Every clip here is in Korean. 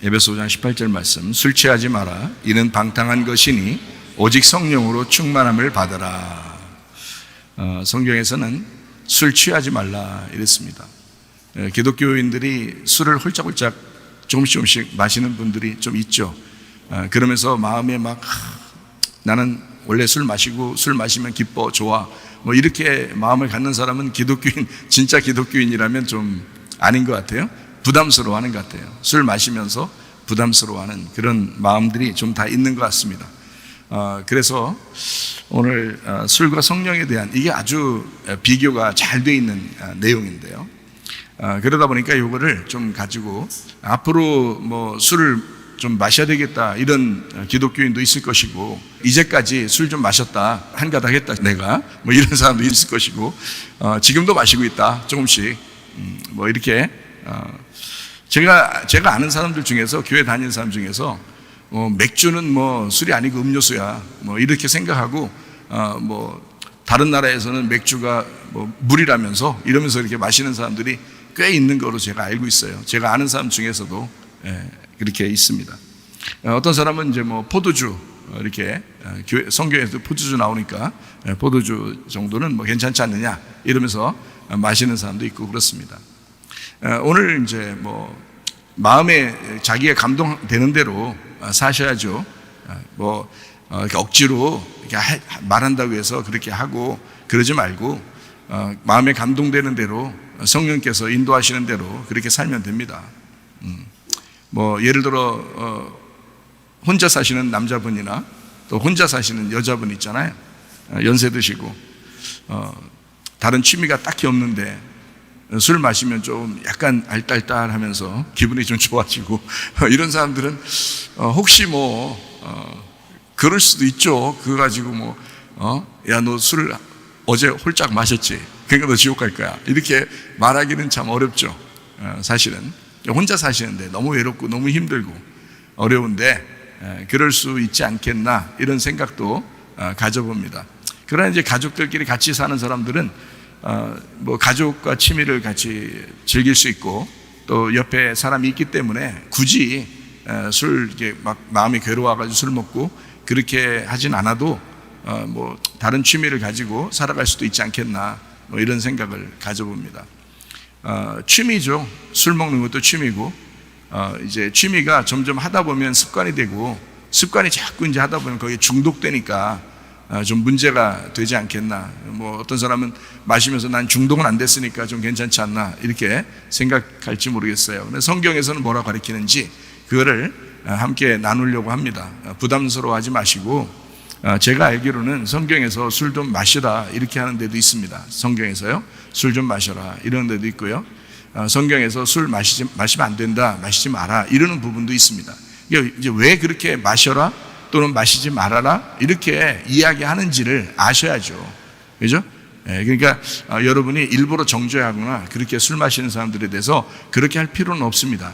에베소 5장 18절 말씀, 술 취하지 마라. 이는 방탕한 것이니 오직 성령으로 충만함을 받으라. 성경에서는 술 취하지 말라 이랬습니다. 기독교인들이 술을 홀짝홀짝 조금씩 마시는 분들이 좀 있죠. 그러면서 마음에 막 나는 원래 술 마시면 기뻐, 좋아, 뭐 이렇게 마음을 갖는 사람은 기독교인, 진짜 기독교인이라면 좀 아닌 것 같아요. 부담스러워하는 것 같아요. 술 마시면서 부담스러워하는 그런 마음들이 좀 다 있는 것 같습니다. 그래서 오늘 술과 성령에 대한 이게 아주 비교가 잘 돼 있는 내용인데요. 그러다 보니까 이거를 좀 가지고 앞으로 뭐 술을 좀 마셔야 되겠다 이런 기독교인도 있을 것이고, 이제까지 술 좀 마셨다, 한 가닥 했다 내가, 뭐 이런 사람도 있을 것이고, 지금도 마시고 있다 조금씩, 뭐 이렇게 제가 아는 사람들 중에서, 교회 다니는 사람 중에서 맥주는 뭐 술이 아니고 음료수야 뭐 이렇게 생각하고, 뭐 다른 나라에서는 맥주가 뭐 물이라면서 이러면서 이렇게 마시는 사람들이 꽤 있는 거로 제가 알고 있어요. 제가 아는 사람 중에서도 그렇게 있습니다. 어떤 사람은 이제 뭐 포도주, 이렇게 성경에도 포도주 나오니까 포도주 정도는 뭐 괜찮지 않느냐 이러면서 마시는 사람도 있고 그렇습니다. 오늘 이제 뭐 마음에 자기가 감동되는 대로 사셔야죠. 뭐 이렇게 억지로 이렇게 말한다고 해서 그렇게 하고 그러지 말고, 마음에 감동되는 대로 성령께서 인도하시는 대로 그렇게 살면 됩니다. 뭐 예를 들어 혼자 사시는 남자분이나 또 혼자 사시는 여자분 있잖아요. 연세 드시고 다른 취미가 딱히 없는데 술 마시면 좀 약간 알딸딸하면서 기분이 좀 좋아지고 이런 사람들은 혹시 뭐 그럴 수도 있죠. 그거 가지고 뭐 야, 너 술 어제 홀짝 마셨지? 그러니까 너 지옥 갈 거야, 이렇게 말하기는 참 어렵죠. 사실은 혼자 사시는데 너무 외롭고 너무 힘들고 어려운데 그럴 수 있지 않겠나 이런 생각도 가져봅니다. 그러나 이제 가족들끼리 같이 사는 사람들은 뭐 가족과 취미를 같이 즐길 수 있고, 또 옆에 사람이 있기 때문에 굳이 술 이렇게 막 마음이 괴로워가지고 술 먹고 그렇게 하진 않아도 뭐 다른 취미를 가지고 살아갈 수도 있지 않겠나, 뭐 이런 생각을 가져봅니다. 취미죠. 술 먹는 것도 취미고, 이제 취미가 점점 하다 보면 습관이 되고, 습관이 자꾸 이제 하다 보면 거기에 중독되니까 좀 문제가 되지 않겠나. 뭐 어떤 사람은 마시면서 난 중독은 안 됐으니까 좀 괜찮지 않나 이렇게 생각할지 모르겠어요. 근데 성경에서는 뭐라고 가르치는지 그거를 함께 나누려고 합니다. 부담스러워하지 마시고, 제가 알기로는 성경에서 술 좀 마시라 이렇게 하는 데도 있습니다. 성경에서요, 술 좀 마셔라 이런 데도 있고요. 성경에서 술 마시면 안 된다, 마시지 마라 이러는 부분도 있습니다. 이제 왜 그렇게 마셔라 또는 마시지 말아라 이렇게 이야기하는지를 아셔야죠. 그죠? 그러니까 여러분이 일부러 정죄하거나 그렇게 술 마시는 사람들에 대해서 그렇게 할 필요는 없습니다.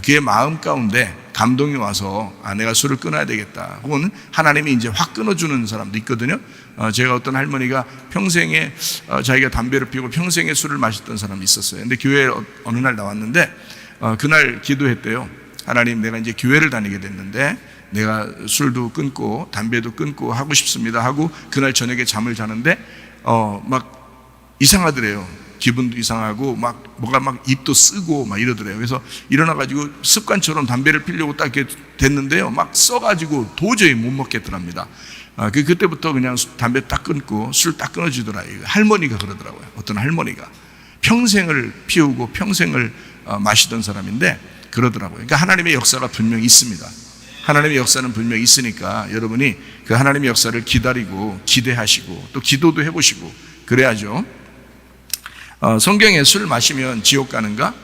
그의 마음 가운데 감동이 와서 내가 술을 끊어야 되겠다, 혹은 하나님이 이제 확 끊어주는 사람도 있거든요. 제가 어떤 할머니가 평생에 자기가 담배를 피우고 평생에 술을 마셨던 사람이 있었어요. 근데 교회에 어느 날 나왔는데 그날 기도했대요. 하나님, 내가 이제 교회를 다니게 됐는데 내가 술도 끊고 담배도 끊고 하고 싶습니다 하고 그날 저녁에 잠을 자는데 막 이상하더래요. 기분도 이상하고 막 뭐가 막 입도 쓰고 막 이러더래요. 그래서 일어나가지고 습관처럼 담배를 피려고 딱 이렇게 됐는데요, 막 써가지고 도저히 못 먹겠더랍니다. 그때부터 그냥 담배 딱 끊고 술 딱 끊어지더라고요. 할머니가 그러더라고요. 어떤 할머니가 평생을 피우고 평생을 마시던 사람인데 그러더라고요. 그러니까 하나님의 역사가 분명히 있습니다. 하나님의 역사는 분명히 있으니까 여러분이 그 하나님의 역사를 기다리고 기대하시고 또 기도도 해보시고 그래야죠. 성경에 술 마시면 지옥 가는가?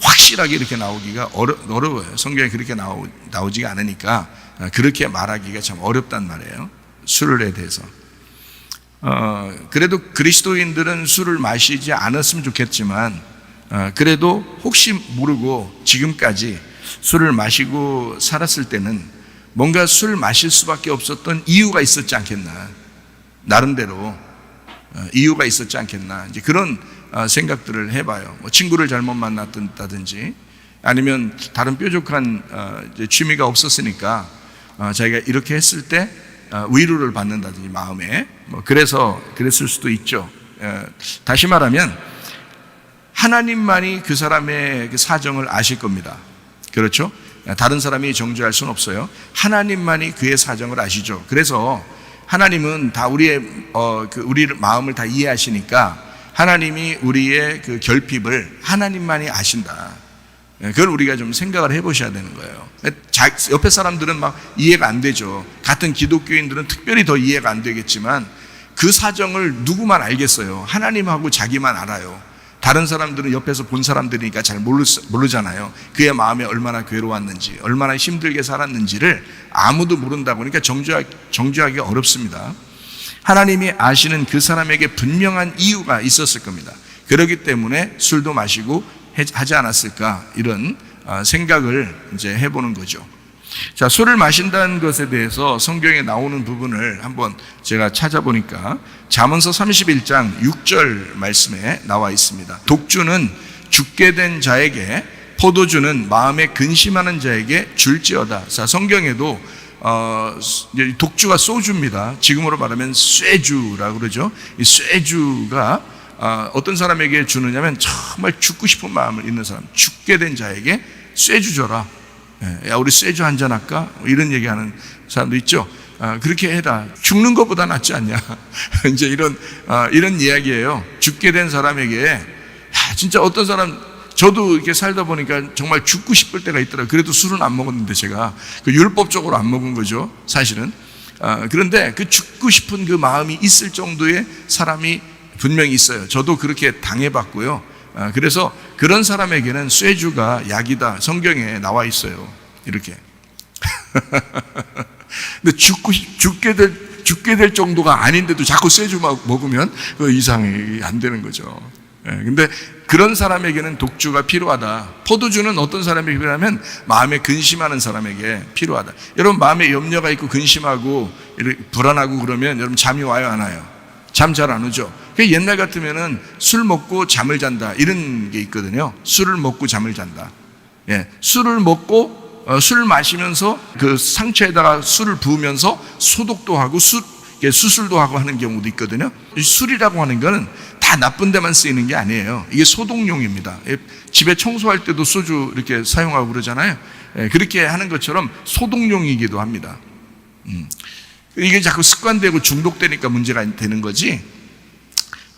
확실하게 이렇게 나오기가 어려워요. 성경에 그렇게 나오지가 않으니까 그렇게 말하기가 참 어렵단 말이에요. 술에 대해서. 그래도 그리스도인들은 술을 마시지 않았으면 좋겠지만, 그래도 혹시 모르고 지금까지 술을 마시고 살았을 때는 뭔가 술 마실 수밖에 없었던 이유가 있었지 않겠나, 나름대로 이유가 있었지 않겠나, 이제 그런 생각들을 해봐요. 뭐 친구를 잘못 만났다든지, 아니면 다른 뾰족한 이제 취미가 없었으니까 자기가 이렇게 했을 때 위로를 받는다든지 마음에 그래서 그랬을 수도 있죠. 다시 말하면 하나님만이 그 사람의 그 사정을 아실 겁니다. 그렇죠? 다른 사람이 정죄할 수는 없어요. 하나님만이 그의 사정을 아시죠. 그래서 하나님은 다 우리의 마음을 다 이해하시니까 하나님이 우리의 그 결핍을 하나님만이 아신다. 그걸 우리가 좀 생각을 해보셔야 되는 거예요. 옆에 사람들은 막 이해가 안 되죠. 같은 기독교인들은 특별히 더 이해가 안 되겠지만 그 사정을 누구만 알겠어요? 하나님하고 자기만 알아요. 다른 사람들은 옆에서 본 사람들이니까 잘 모르잖아요. 그의 마음에 얼마나 괴로웠는지, 얼마나 힘들게 살았는지를 아무도 모른다고 하니까 정죄하기 어렵습니다. 하나님이 아시는 그 사람에게 분명한 이유가 있었을 겁니다. 그렇기 때문에 술도 마시고 하지 않았을까, 이런 생각을 이제 해보는 거죠. 자, 술을 마신다는 것에 대해서 성경에 나오는 부분을 한번 제가 찾아보니까 잠언서 31장 6절 말씀에 나와 있습니다. 독주는 죽게 된 자에게, 포도주는 마음에 근심하는 자에게 줄지어다. 자, 성경에도 독주가 소주입니다. 지금으로 말하면 쇠주라고 그러죠. 이 쇠주가 어떤 사람에게 주느냐면 정말 죽고 싶은 마음을 있는 사람, 죽게 된 자에게 쇠주 줘라. 야, 우리 쇠주 한잔 할까? 이런 얘기하는 사람도 있죠. 그렇게 해라. 죽는 것보다 낫지 않냐? 이제 이런 이야기예요. 죽게 된 사람에게, 야, 진짜 어떤 사람, 저도 이렇게 살다 보니까 정말 죽고 싶을 때가 있더라고요. 그래도 술은 안 먹었는데 제가 율법적으로 안 먹은 거죠, 사실은. 그런데 그 죽고 싶은 그 마음이 있을 정도의 사람이 분명히 있어요. 저도 그렇게 당해봤고요. 그래서 그런 사람에게는 쇠주가 약이다. 성경에 나와 있어요. 이렇게. 근데 죽게 될 정도가 아닌데도 자꾸 쇠주 먹으면 그 이상이 안 되는 거죠. 근데 그런 사람에게는 독주가 필요하다. 포도주는 어떤 사람에게 필요하면 마음에 근심하는 사람에게 필요하다. 여러분, 마음에 염려가 있고 근심하고 불안하고 그러면 여러분 잠이 와요, 안 와요? 잠 잘 안 오죠. 옛날 같으면은 술 먹고 잠을 잔다, 이런 게 있거든요. 술을 먹고 잠을 잔다. 술을 먹고 술 마시면서 그 상처에다가 술을 부으면서 소독도 하고 수술도 하고 하는 경우도 있거든요. 술이라고 하는 거는 다 나쁜 데만 쓰이는 게 아니에요. 이게 소독용입니다. 집에 청소할 때도 소주 이렇게 사용하고 그러잖아요. 그렇게 하는 것처럼 소독용이기도 합니다. 이게 자꾸 습관되고 중독되니까 문제가 되는 거지,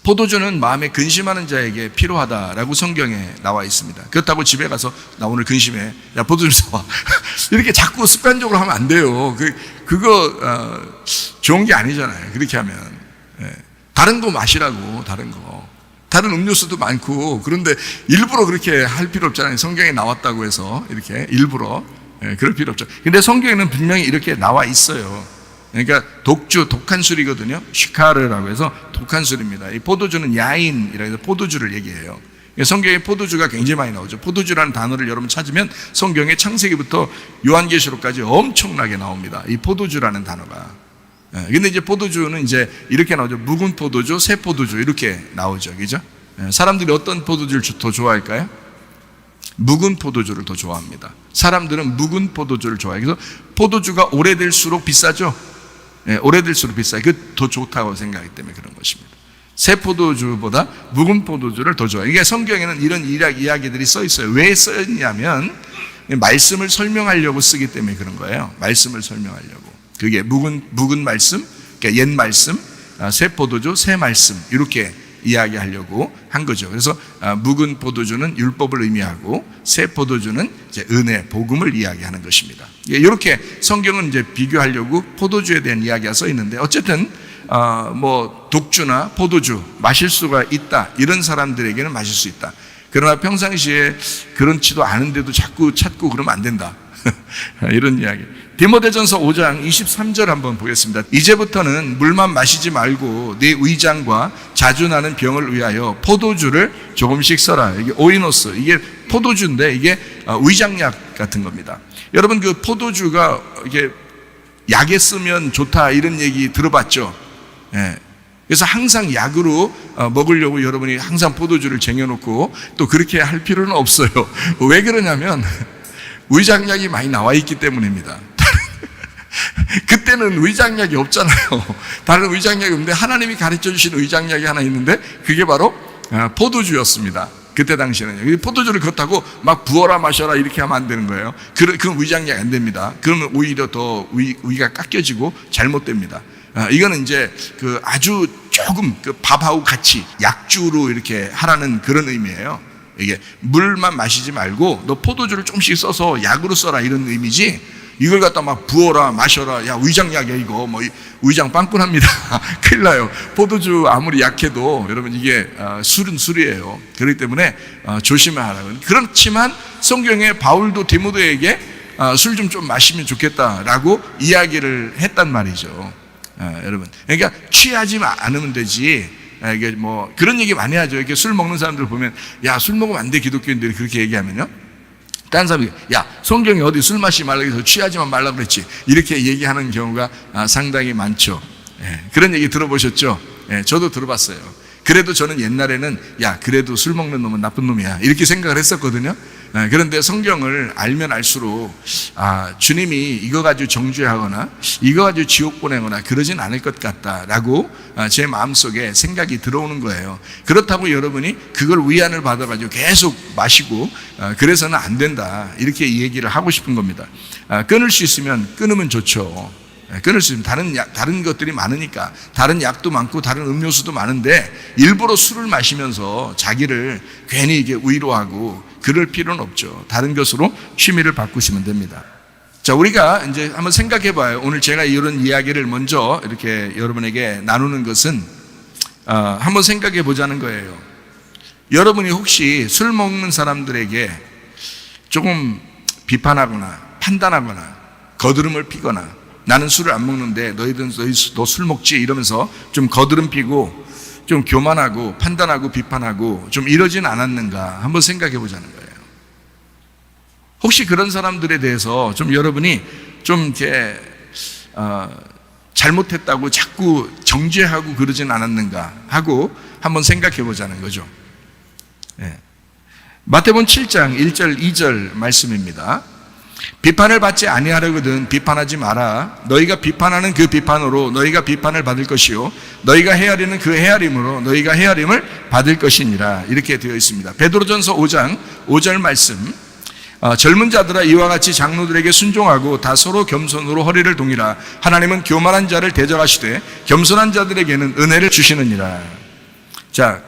포도주는 마음에 근심하는 자에게 필요하다라고 성경에 나와 있습니다. 그렇다고 집에 가서 나 오늘 근심해, 야 포도주 사와 이렇게 자꾸 습관적으로 하면 안 돼요. 그거 좋은 게 아니잖아요. 그렇게 하면. 다른 거 마시라고. 다른 음료수도 많고. 그런데 일부러 그렇게 할 필요 없잖아요. 성경에 나왔다고 해서 이렇게 일부러 그럴 필요 없죠. 근데 성경에는 분명히 이렇게 나와 있어요. 그러니까 독주, 독한 술이거든요. 시카르라고 해서 독한 술입니다. 이 포도주는 야인이라고 해서 포도주를 얘기해요. 성경에 포도주가 굉장히 많이 나오죠. 포도주라는 단어를 여러분 찾으면 성경에 창세기부터 요한계시록까지 엄청나게 나옵니다. 이 포도주라는 단어가. 근데 이제 포도주는 이제 이렇게 나오죠. 묵은 포도주, 새 포도주 이렇게 나오죠. 그죠? 사람들이 어떤 포도주를 더 좋아할까요? 묵은 포도주를 더 좋아합니다. 사람들은 묵은 포도주를 좋아해요. 그래서 포도주가 오래될수록 비싸죠. 오래될수록 비싸요. 그게 더 좋다고 생각하기 때문에 그런 것입니다. 새 포도주보다 묵은 포도주를 더 좋아해요. 그러니까 성경에는 이런 이야기들이 써 있어요. 왜 써있냐면 말씀을 설명하려고 쓰기 때문에 그런 거예요. 말씀을 설명하려고. 그게 묵은 말씀, 그러니까 옛 말씀, 새 포도주, 새 말씀 이렇게 이야기하려고 한 거죠. 그래서 묵은 포도주는 율법을 의미하고 새 포도주는 이제 은혜, 복음을 이야기하는 것입니다. 이렇게 성경은 이제 비교하려고 포도주에 대한 이야기가 써 있는데, 어쨌든 뭐 독주나 포도주 마실 수가 있다, 이런 사람들에게는 마실 수 있다. 그러나 평상시에 그렇지도 않은데도 자꾸 찾고 그러면 안 된다. 이런 이야기. 디모데전서 5장 23절 한번 보겠습니다. 이제부터는 물만 마시지 말고 네 위장과 자주 나는 병을 위하여 포도주를 조금씩 써라. 이게 오이노스, 이게 포도주인데 이게 위장약 같은 겁니다. 여러분, 그 포도주가 이게 약에 쓰면 좋다 이런 얘기 들어봤죠? 그래서 항상 약으로 먹으려고 여러분이 항상 포도주를 쟁여놓고 또 그렇게 할 필요는 없어요. 왜 그러냐면 위장약이 많이 나와 있기 때문입니다. 그때는 위장약이 없잖아요. 다른 위장약이 없는데 하나님이 가르쳐 주신 위장약이 하나 있는데 그게 바로 포도주였습니다. 그때 당시에는. 포도주를 그렇다고 막 부어라 마셔라 이렇게 하면 안 되는 거예요. 그건 위장약이 안 됩니다. 그러면 오히려 더 위가 깎여지고 잘못됩니다. 이거는 이제 아주 조금 밥하고 같이 약주로 이렇게 하라는 그런 의미예요. 이게 물만 마시지 말고 너 포도주를 조금씩 써서 약으로 써라 이런 의미지, 이걸 갖다 막 부어라 마셔라, 야 위장약이야 이거, 뭐 위장 빵꾸납니다. 큰일 나요. 포도주 아무리 약해도 여러분 이게 술은 술이에요. 그렇기 때문에 조심해야 하라고. 그렇지만 성경에 바울도 디모데에게 술 좀 마시면 좋겠다라고 이야기를 했단 말이죠. 여러분, 그러니까 취하지 않으면 되지. 이게 뭐 그런 얘기 많이 하죠. 이렇게 술 먹는 사람들 보면 야 술 먹으면 안 돼, 기독교인들이 그렇게 얘기하면요, 다른 사람이 야 성경에 어디 술 마시지 말라고 해서 취하지만 말라고 그랬지, 이렇게 얘기하는 경우가 상당히 많죠. 그런 얘기 들어보셨죠? 저도 들어봤어요. 그래도 저는 옛날에는 야 그래도 술 먹는 놈은 나쁜 놈이야 이렇게 생각을 했었거든요. 그런데 성경을 알면 알수록 주님이 이거 가지고 정죄하거나 이거 가지고 지옥 보내거나 그러진 않을 것 같다라고 제 마음속에 생각이 들어오는 거예요. 그렇다고 여러분이 그걸 위안을 받아가지고 계속 마시고 그래서는 안 된다 이렇게 얘기를 하고 싶은 겁니다. 끊을 수 있으면 끊으면 좋죠. 끊을 수 있으면 다른 것들이 많으니까, 다른 약도 많고 다른 음료수도 많은데 일부러 술을 마시면서 자기를 괜히 이게 위로하고 그럴 필요는 없죠. 다른 것으로 취미를 바꾸시면 됩니다. 자, 우리가 이제 한번 생각해 봐요. 오늘 제가 이런 이야기를 먼저 이렇게 여러분에게 나누는 것은 한번 생각해 보자는 거예요. 여러분이 혹시 술 먹는 사람들에게 조금 비판하거나 판단하거나 거드름을 피거나 나는 술을 안 먹는데 너희들은 너 술 먹지 이러면서 좀 거드름 피고 좀 교만하고 판단하고 비판하고 좀 이러진 않았는가 한번 생각해 보자는 거예요. 혹시 그런 사람들에 대해서 좀 여러분이 좀 이렇게 잘못했다고 자꾸 정죄하고 그러진 않았는가 하고 한번 생각해 보자는 거죠. 마태복음 7장 1절 2절 말씀입니다. 비판을 받지 아니하려거든 비판하지 마라. 너희가 비판하는 그 비판으로 너희가 비판을 받을 것이요 너희가 헤아리는 그 헤아림으로 너희가 헤아림을 받을 것이니라. 이렇게 되어 있습니다. 베드로전서 5장 5절 말씀. 젊은 자들아 이와 같이 장로들에게 순종하고 다 서로 겸손으로 허리를 동이라. 하나님은 교만한 자를 대적하시되 겸손한 자들에게는 은혜를 주시느니라. 자,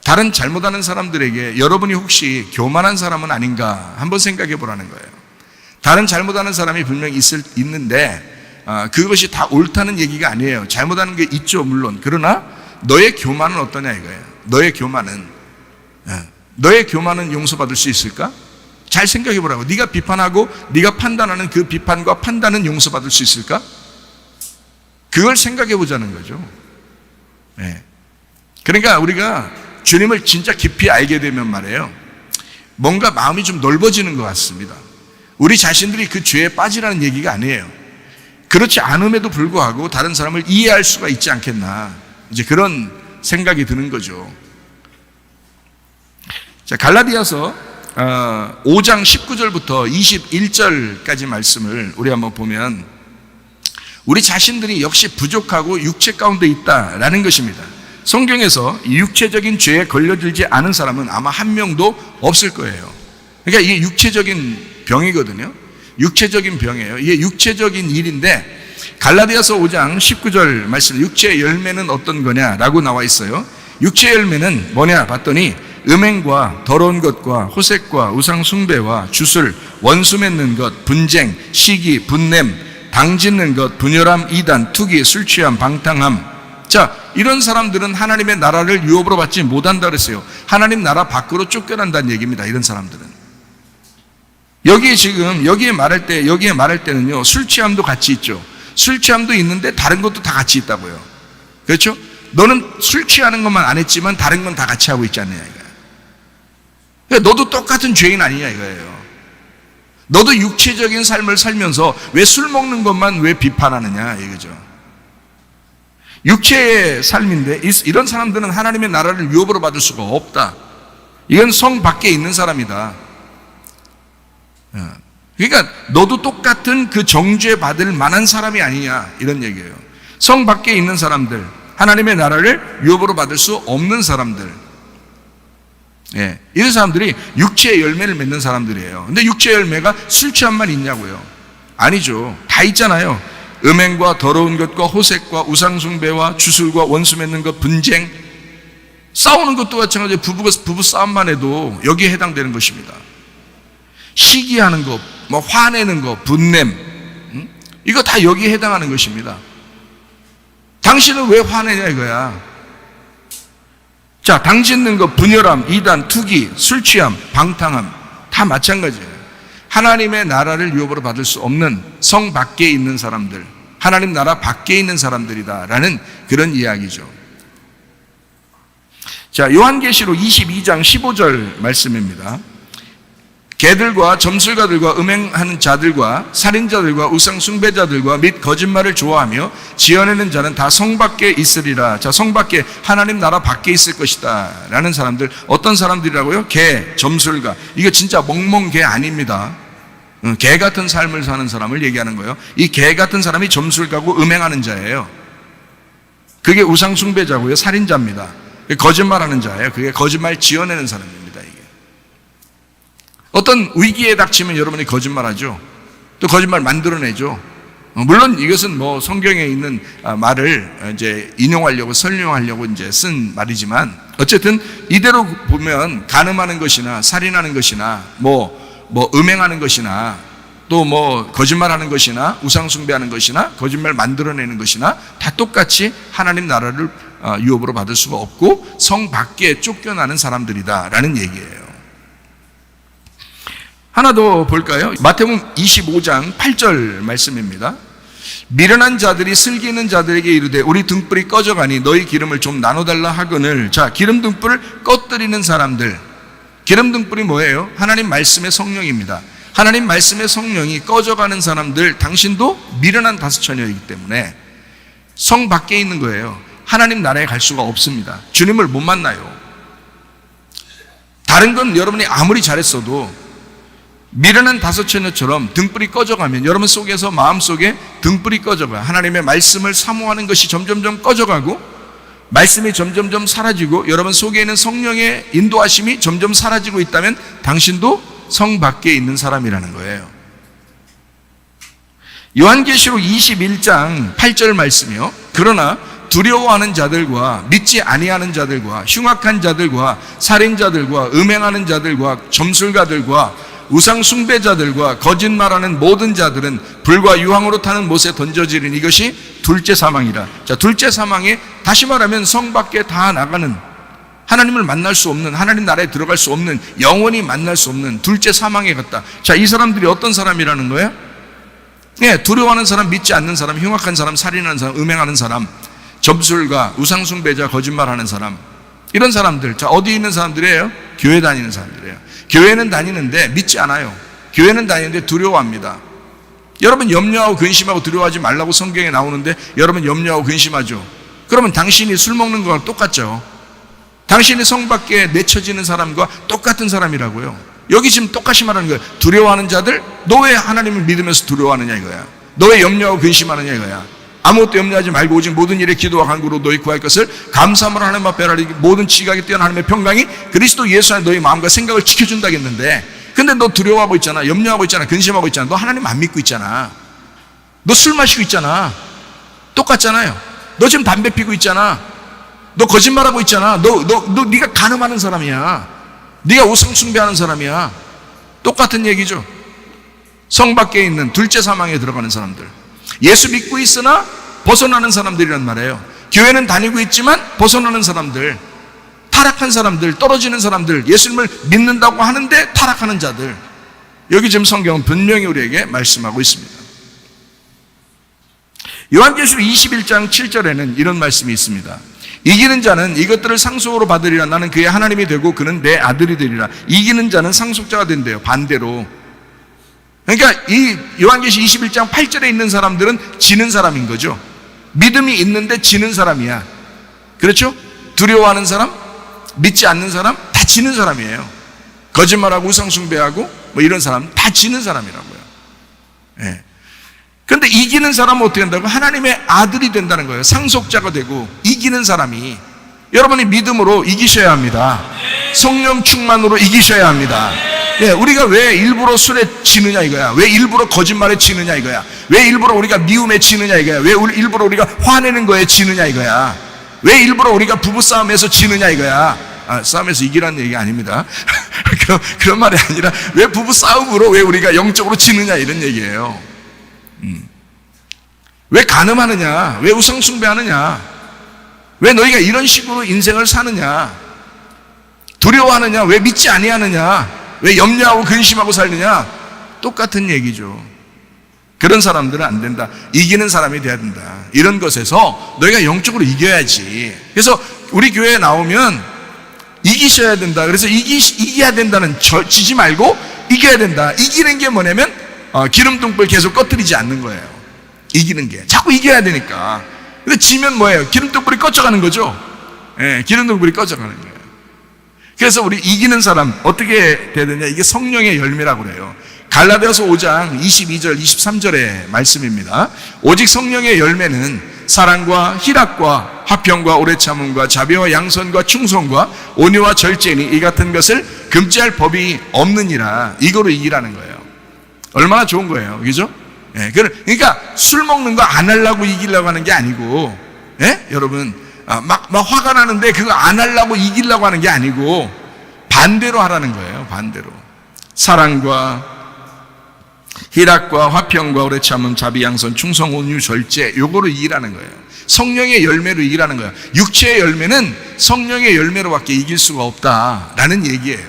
다른 잘못하는 사람들에게 여러분이 혹시 교만한 사람은 아닌가 한번 생각해 보라는 거예요. 다른 잘못하는 사람이 분명히 있는데 그것이 다 옳다는 얘기가 아니에요. 잘못하는 게 있죠, 물론. 그러나 너의 교만은 어떠냐 이거예요. 너의 교만은 용서받을 수 있을까? 잘 생각해 보라고. 네가 비판하고 네가 판단하는 그 비판과 판단은 용서받을 수 있을까? 그걸 생각해 보자는 거죠. 그러니까 우리가 주님을 진짜 깊이 알게 되면 말이에요, 뭔가 마음이 좀 넓어지는 것 같습니다. 우리 자신들이 그 죄에 빠지라는 얘기가 아니에요. 그렇지 않음에도 불구하고 다른 사람을 이해할 수가 있지 않겠나, 이제 그런 생각이 드는 거죠. 자, 갈라디아서 5장 19절부터 21절까지 말씀을 우리 한번 보면 우리 자신들이 역시 부족하고 육체 가운데 있다라는 것입니다. 성경에서 육체적인 죄에 걸려들지 않은 사람은 아마 한 명도 없을 거예요. 그러니까 이게 육체적인 병이거든요. 육체적인 병이에요. 이게 육체적인 일인데 갈라디아서 5장 19절 말씀, 육체의 열매는 어떤 거냐라고 나와 있어요. 육체의 열매는 뭐냐 봤더니 음행과 더러운 것과 호색과 우상 숭배와 주술, 원수 맺는 것, 분쟁, 시기, 분냄, 당짓는 것, 분열함, 이단, 투기, 술 취함, 방탕함. 자, 이런 사람들은 하나님의 나라를 유업으로 받지 못한다 그랬어요. 하나님 나라 밖으로 쫓겨난다는 얘기입니다. 이런 사람들은. 여기에 말할 때는요, 술 취함도 같이 있죠. 술 취함도 있는데 다른 것도 다 같이 있다고요. 그렇죠? 너는 술 취하는 것만 안 했지만 다른 건 다 같이 하고 있지 않느냐 이거야. 그러니까 너도 똑같은 죄인 아니냐 이거예요. 너도 육체적인 삶을 살면서 왜 술 먹는 것만 왜 비판하느냐 이거죠. 육체의 삶인데 이런 사람들은 하나님의 나라를 유업으로 받을 수가 없다. 이건 성 밖에 있는 사람이다. 그러니까 너도 똑같은 그 정죄 받을 만한 사람이 아니냐, 이런 얘기예요. 성 밖에 있는 사람들, 하나님의 나라를 유업으로 받을 수 없는 사람들, 이런 사람들이 육체의 열매를 맺는 사람들이에요. 근데 육체의 열매가 술 취함만 있냐고요? 아니죠. 다 있잖아요. 음행과 더러운 것과 호색과 우상숭배와 주술과 원수 맺는 것, 분쟁, 싸우는 것도 마찬가지로 부부 싸움만 해도 여기에 해당되는 것입니다. 시기하는 것, 화내는 것, 분냄, 이거 다 여기에 해당하는 것입니다. 당신은 왜 화내냐 이거야. 자, 당짓는 것, 분열함, 이단, 투기, 술 취함, 방탕함, 다 마찬가지예요. 하나님의 나라를 유업으로 받을 수 없는 성 밖에 있는 사람들, 하나님 나라 밖에 있는 사람들이다라는 그런 이야기죠. 자, 요한계시록 22장 15절 말씀입니다. 개들과 점술가들과 음행하는 자들과 살인자들과 우상 숭배자들과 및 거짓말을 좋아하며 지어내는 자는 다 성 밖에 있으리라. 자, 성 밖에, 하나님 나라 밖에 있을 것이다 라는 사람들, 어떤 사람들이라고요? 개, 점술가. 이거 진짜 멍멍개 아닙니다. 개 같은 삶을 사는 사람을 얘기하는 거예요. 이 개 같은 사람이 점술가고 음행하는 자예요. 그게 우상 숭배자고요, 살인자입니다. 거짓말하는 자예요. 그게 거짓말 지어내는 사람입니다. 어떤 위기에 닥치면 여러분이 거짓말하죠. 또 거짓말 만들어내죠. 물론 이것은 성경에 있는 말을 이제 인용하려고 설명하려고 이제 쓴 말이지만, 어쨌든 이대로 보면 간음하는 것이나 살인하는 것이나 음행하는 것이나 또 거짓말하는 것이나 우상숭배하는 것이나 거짓말 만들어내는 것이나 다 똑같이 하나님 나라를 유업으로 받을 수가 없고 성 밖에 쫓겨나는 사람들이다라는 얘기예요. 하나 더 볼까요? 마태복음 25장 8절 말씀입니다. 미련한 자들이 슬기는 자들에게 이르되 우리 등불이 꺼져가니 너희 기름을 좀 나눠달라 하거늘. 자, 기름 등불을 꺼뜨리는 사람들. 기름 등불이 뭐예요? 하나님 말씀의 성령입니다. 하나님 말씀의 성령이 꺼져가는 사람들, 당신도 미련한 다섯처녀이기 때문에 성 밖에 있는 거예요. 하나님 나라에 갈 수가 없습니다. 주님을 못 만나요. 다른 건 여러분이 아무리 잘했어도 미련한 다섯처녀처럼 등불이 꺼져가면 여러분 속에서, 마음속에 등불이 꺼져가요. 하나님의 말씀을 사모하는 것이 점점점 꺼져가고 말씀이 점점점 사라지고 여러분 속에 있는 성령의 인도하심이 점점 사라지고 있다면 당신도 성 밖에 있는 사람이라는 거예요. 요한계시록 21장 8절 말씀이요. 그러나 두려워하는 자들과 믿지 아니하는 자들과 흉악한 자들과 살인자들과 음행하는 자들과 점술가들과 우상 숭배자들과 거짓말하는 모든 자들은 불과 유황으로 타는 못에 던져지는 이것이 둘째 사망이라. 자, 둘째 사망에, 다시 말하면 성 밖에 다 나가는, 하나님을 만날 수 없는, 하나님 나라에 들어갈 수 없는, 영원히 만날 수 없는 둘째 사망에 갔다. 자, 이 사람들이 어떤 사람이라는 거예요? 두려워하는 사람, 믿지 않는 사람, 흉악한 사람, 살인하는 사람, 음행하는 사람, 점술가, 우상 숭배자, 거짓말하는 사람, 이런 사람들. 자, 어디 있는 사람들이에요? 교회 다니는 사람들이에요. 교회는 다니는데 믿지 않아요. 교회는 다니는데 두려워합니다. 여러분 염려하고 근심하고 두려워하지 말라고 성경에 나오는데 여러분 염려하고 근심하죠. 그러면 당신이 술 먹는 거랑 똑같죠. 당신이 성 밖에 내쳐지는 사람과 똑같은 사람이라고요. 여기 지금 똑같이 말하는 거예요. 두려워하는 자들, 너 왜 하나님을 믿으면서 두려워하느냐 이거야. 너 왜 염려하고 근심하느냐 이거야. 아무것도 염려하지 말고 오직 모든 일에 기도와 간구로 너희 구할 것을 감사함으로 하나님 앞에 하라. 모든 지각에 뛰어난 하나님의 평강이 그리스도 예수 안에 너희 마음과 생각을 지켜준다겠는데, 근데 너 두려워하고 있잖아, 염려하고 있잖아, 근심하고 있잖아. 너 하나님 안 믿고 있잖아. 너 술 마시고 있잖아. 똑같잖아요. 너 지금 담배 피고 있잖아. 너 거짓말하고 있잖아. 네가 간음하는 사람이야. 네가 우상 숭배하는 사람이야. 똑같은 얘기죠. 성 밖에 있는 둘째 사망에 들어가는 사람들, 예수 믿고 있으나 벗어나는 사람들이란 말이에요. 교회는 다니고 있지만 벗어나는 사람들, 타락한 사람들, 떨어지는 사람들, 예수님을 믿는다고 하는데 타락하는 자들. 여기 지금 성경은 분명히 우리에게 말씀하고 있습니다. 요한계시록 21장 7절에는 이런 말씀이 있습니다. 이기는 자는 이것들을 상속으로 받으리라. 나는 그의 하나님이 되고 그는 내 아들이 되리라. 이기는 자는 상속자가 된대요. 반대로. 그러니까 이 요한계시록 21장 8절에 있는 사람들은 지는 사람인 거죠. 믿음이 있는데 지는 사람이야. 그렇죠? 두려워하는 사람, 믿지 않는 사람 다 지는 사람이에요. 거짓말하고 우상숭배하고 뭐 이런 사람 다 지는 사람이라고요. 예. 그런데 이기는 사람은 어떻게 된다고? 하나님의 아들이 된다는 거예요. 상속자가 되고 이기는 사람이, 여러분이 믿음으로 이기셔야 합니다. 성령 충만으로 이기셔야 합니다. 예, 우리가 왜 일부러 술에 지느냐 이거야. 왜 일부러 거짓말에 지느냐 이거야. 왜 일부러 우리가 미움에 지느냐 이거야. 왜 일부러 우리가 화내는 거에 지느냐 이거야. 왜 일부러 우리가 부부싸움에서 지느냐 이거야. 싸움에서 이기라는 얘기 아닙니다. 그런 말이 아니라 왜 부부싸움으로 왜 우리가 영적으로 지느냐 이런 얘기예요. 왜 간음하느냐, 왜 우상숭배하느냐, 왜 너희가 이런 식으로 인생을 사느냐, 두려워하느냐, 왜 믿지 아니하느냐, 왜 염려하고 근심하고 살느냐. 똑같은 얘기죠. 그런 사람들은 안 된다. 이기는 사람이 돼야 된다. 이런 것에서 너희가 영적으로 이겨야지. 그래서 우리 교회에 나오면 이기셔야 된다. 그래서 이겨야 된다는, 지지 말고 이겨야 된다. 이기는 게 뭐냐면 기름등불 계속 꺼뜨리지 않는 거예요. 이기는 게 자꾸 이겨야 되니까. 근데 지면 뭐예요? 기름등불이 꺼져가는 거죠. 예, 기름등불이 꺼져가는 거예요. 그래서 우리 이기는 사람 어떻게 돼야 되냐? 이게 성령의 열매라고 그래요. 갈라디아서 5장 22절 23절의 말씀입니다. 오직 성령의 열매는 사랑과 희락과 화평과 오래 참음과 자비와 양선과 충성과 온유와 절제니 이 같은 것을 금지할 법이 없느니라. 이거로 이기라는 거예요. 얼마나 좋은 거예요, 그죠? 예, 그러니까 술 먹는 거 안 하려고 이기려고 하는 게 아니고, 예? 여러분 막 화가 나는데 그거 안 하려고 이기려고 하는 게 아니고 반대로 하라는 거예요. 반대로. 사랑과 희락과 화평과 오래 참음 자비 양선 충성 온유 절제, 요거로 이기라는 거예요. 성령의 열매로 이기라는 거예요. 육체의 열매는 성령의 열매로밖에 이길 수가 없다라는 얘기예요.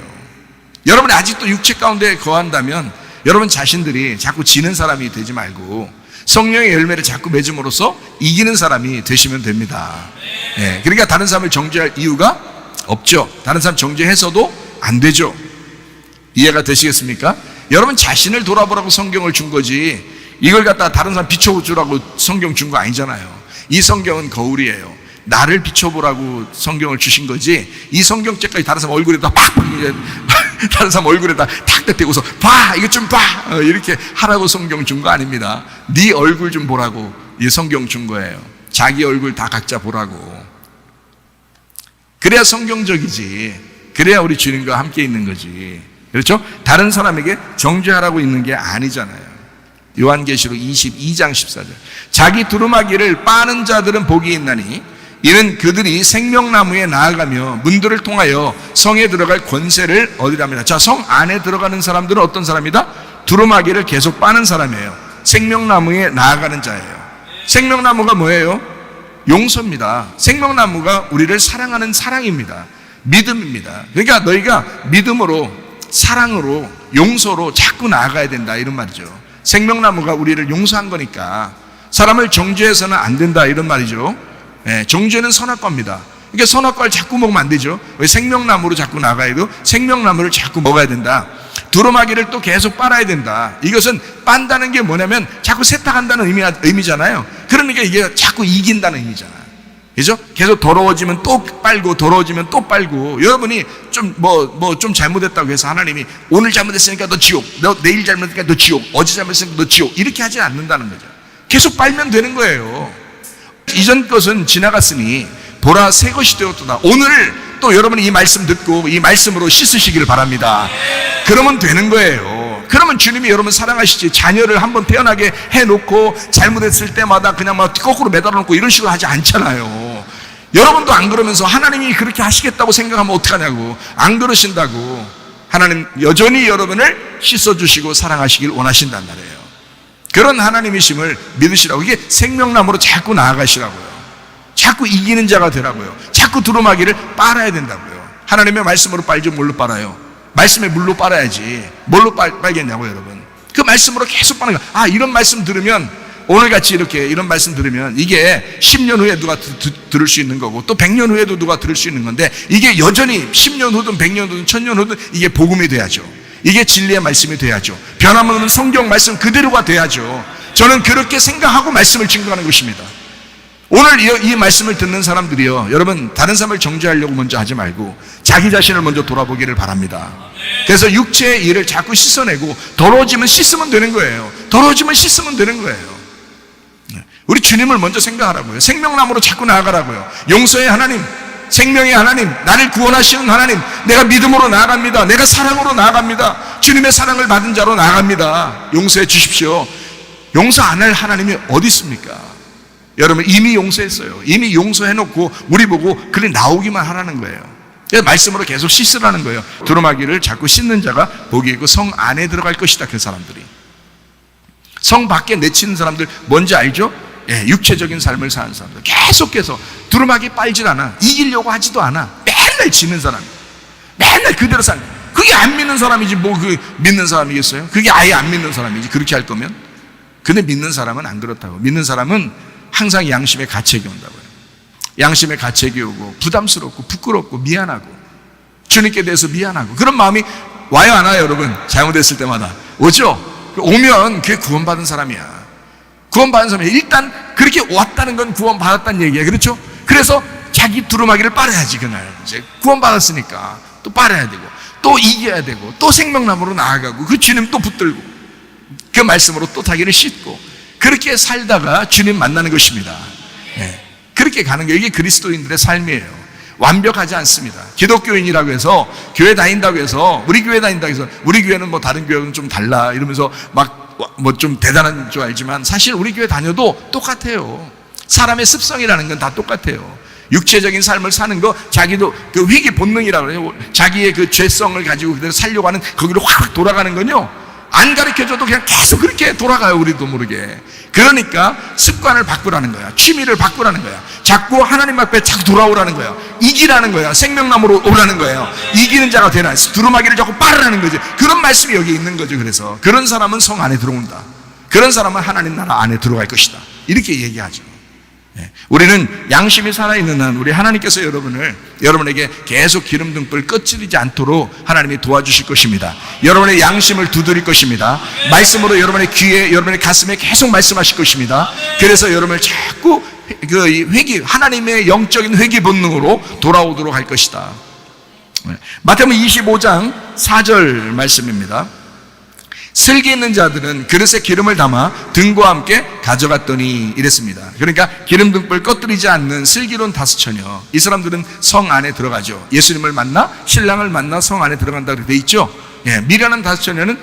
여러분이 아직도 육체 가운데 거한다면 여러분 자신들이 자꾸 지는 사람이 되지 말고 성령의 열매를 자꾸 맺음으로써 이기는 사람이 되시면 됩니다. 예, 그러니까 다른 사람을 정죄할 이유가 없죠. 다른 사람 정죄해서도 안 되죠. 이해가 되시겠습니까? 여러분 자신을 돌아보라고 성경을 준 거지, 이걸 갖다가 다른 사람 비춰주라고 성경 준 거 아니잖아요. 이 성경은 거울이에요. 나를 비춰보라고 성경을 주신 거지, 이 성경책까지 다른 사람 얼굴에다 팍 다른 사람 얼굴에다 탁 대고서 봐, 이거 좀 봐, 이렇게 하라고 성경 준 거 아닙니다. 네 얼굴 좀 보라고 이 성경 준 거예요. 자기 얼굴 다 각자 보라고. 그래야 성경적이지. 그래야 우리 주님과 함께 있는 거지. 그렇죠? 다른 사람에게 정죄하라고 있는 게 아니잖아요. 요한계시록 22장 14절. 자기 두루마기를 빠는 자들은 복이 있나니 이는 그들이 생명나무에 나아가며 문들을 통하여 성에 들어갈 권세를 얻으랍니다. 자, 성 안에 들어가는 사람들은 어떤 사람이다? 두루마기를 계속 빠는 사람이에요. 생명나무에 나아가는 자예요. 생명나무가 뭐예요? 용서입니다. 생명나무가 우리를 사랑하는 사랑입니다. 믿음입니다. 그러니까 너희가 믿음으로, 사랑으로, 용서로 자꾸 나아가야 된다, 이런 말이죠. 생명나무가 우리를 용서한 거니까 사람을 정죄해서는 안 된다, 이런 말이죠. 예, 정죄는 선악과입니다. 그러니까 선악과를 자꾸 먹으면 안 되죠. 왜? 생명나무로 자꾸 나가야 돼요. 생명나무를 자꾸 먹어야 된다. 두루마기를 또 계속 빨아야 된다. 이것은 빤다는 게 뭐냐면 자꾸 세탁한다는 의미잖아요. 그러니까 이게 자꾸 이긴다는 의미잖아요. 그죠? 계속 더러워지면 또 빨고, 더러워지면 또 빨고. 여러분이 좀 좀 잘못했다고 해서 하나님이 오늘 잘못했으니까 너 지옥, 너 내일 잘못했으니까 너 지옥, 어제 잘못했으니까 너 지옥, 이렇게 하지 않는다는 거죠. 계속 빨면 되는 거예요. 이전 것은 지나갔으니 보라 새 것이 되었도다. 오늘 또 여러분이 이 말씀 듣고 이 말씀으로 씻으시기를 바랍니다. 그러면 되는 거예요. 그러면 주님이 여러분 사랑하시지. 자녀를 한번 태어나게 해놓고 잘못했을 때마다 그냥 막 거꾸로 매달아놓고 이런 식으로 하지 않잖아요. 여러분도 안 그러면서 하나님이 그렇게 하시겠다고 생각하면 어떡하냐고. 안 그러신다고. 하나님 여전히 여러분을 씻어주시고 사랑하시길 원하신단 말이에요. 그런 하나님이심을 믿으시라고. 이게 생명나무로 자꾸 나아가시라고요. 자꾸 이기는 자가 되라고요. 자꾸 두루마기를 빨아야 된다고요. 하나님의 말씀으로 빨죠. 뭘로 빨아요? 말씀의 물로 빨아야지. 뭘로 빨겠냐고 여러분. 그 말씀으로 계속 빠는 거야. 아, 이런 말씀 들으면, 오늘같이 이렇게 이런 말씀 들으면 이게 10년 후에 누가 들을 수 있는 거고 또 100년 후에도 누가 들을 수 있는 건데, 이게 여전히 10년 후든 100년 후든 1000년 후든 이게 복음이 돼야죠. 이게 진리의 말씀이 돼야죠. 변함없는 성경 말씀 그대로가 돼야죠. 저는 그렇게 생각하고 말씀을 증거하는 것입니다. 오늘 이 말씀을 듣는 사람들이요, 여러분 다른 사람을 정죄하려고 먼저 하지 말고 자기 자신을 먼저 돌아보기를 바랍니다. 그래서 육체의 일을 자꾸 씻어내고 더러워지면 씻으면 되는 거예요. 더러워지면 씻으면 되는 거예요. 우리 주님을 먼저 생각하라고요. 생명나무로 자꾸 나아가라고요. 용서의 하나님, 생명의 하나님, 나를 구원하시는 하나님, 내가 믿음으로 나아갑니다. 내가 사랑으로 나아갑니다. 주님의 사랑을 받은 자로 나아갑니다. 용서해 주십시오. 용서 안 할 하나님이 어디 있습니까? 여러분 이미 용서했어요. 이미 용서해놓고 우리 보고 그래 나오기만 하라는 거예요. 말씀으로 계속 씻으라는 거예요. 두루마기를 자꾸 씻는 자가 복이 있고 성 안에 들어갈 것이다. 그 사람들이. 성 밖에 내치는 사람들 뭔지 알죠? 예, 육체적인 삶을 사는 사람들. 계속해서 두루마기 빨질 않아. 이기려고 하지도 않아. 맨날 지는 사람. 맨날 그대로 사는. 그게 안 믿는 사람이지 뭐 그 믿는 사람이겠어요? 그게 아예 안 믿는 사람이지. 그렇게 할 거면. 근데 믿는 사람은 안 그렇다고. 믿는 사람은 항상 양심의 가책이 온다고요. 양심의 가책이 오고 부담스럽고 부끄럽고 미안하고 주님께 대해서 미안하고 그런 마음이 와요 안 와요 여러분? 잘못했을 때마다 오죠? 오면 그게 구원받은 사람이야. 구원받은 사람이 일단 그렇게 왔다는 건 구원받았다는 얘기야. 그렇죠? 그래서 자기 두루마기를 빨아야지. 그날 이제 구원받았으니까 또 빨아야 되고 또 이겨야 되고 또 생명나무로 나아가고 그 주님 또 붙들고 그 말씀으로 또 자기를 씻고 그렇게 살다가 주님 만나는 것입니다. 네. 그렇게 가는 게 이게 그리스도인들의 삶이에요. 완벽하지 않습니다. 기독교인이라고 해서 교회 다닌다고 해서 우리 교회 다닌다고 해서 우리 교회는 뭐 다른 교회는 좀 달라 이러면서 막 뭐 좀 대단한 줄 알지만 사실 우리 교회 다녀도 똑같아요. 사람의 습성이라는 건 다 똑같아요. 육체적인 삶을 사는 거 자기도 그 회개 본능이라고 해요. 자기의 그 죄성을 가지고 그대로 살려고 하는 거기로 확 돌아가는 건요. 안 가르쳐줘도 그냥 계속 그렇게 돌아가요. 우리도 모르게. 그러니까 습관을 바꾸라는 거야. 취미를 바꾸라는 거야. 자꾸 하나님 앞에 자꾸 돌아오라는 거야. 이기라는 거야. 생명나무로 오라는 거예요. 이기는 자가 되나. 두루마기를 자꾸 빨으라는 거지. 그런 말씀이 여기 있는 거죠. 그래서 그런 사람은 성 안에 들어온다. 그런 사람은 하나님 나라 안에 들어갈 것이다. 이렇게 얘기하죠. 우리는 양심이 살아있는 한 우리 하나님께서 여러분에게 계속 기름등불 꺼지지 않도록 하나님이 도와주실 것입니다. 여러분의 양심을 두드릴 것입니다. 말씀으로 여러분의 귀에 여러분의 가슴에 계속 말씀하실 것입니다. 그래서 여러분을 자꾸 그 회개 하나님의 영적인 회개 본능으로 돌아오도록 할 것이다. 마태복음 25장 4절 말씀입니다. 슬기 있는 자들은 그릇에 기름을 담아 등과 함께 가져갔더니 이랬습니다. 그러니까 기름등불 꺼뜨리지 않는 슬기로운 다섯처녀, 이 사람들은 성 안에 들어가죠. 예수님을 만나 신랑을 만나 성 안에 들어간다고 되어 있죠. 예, 미련한 다섯처녀는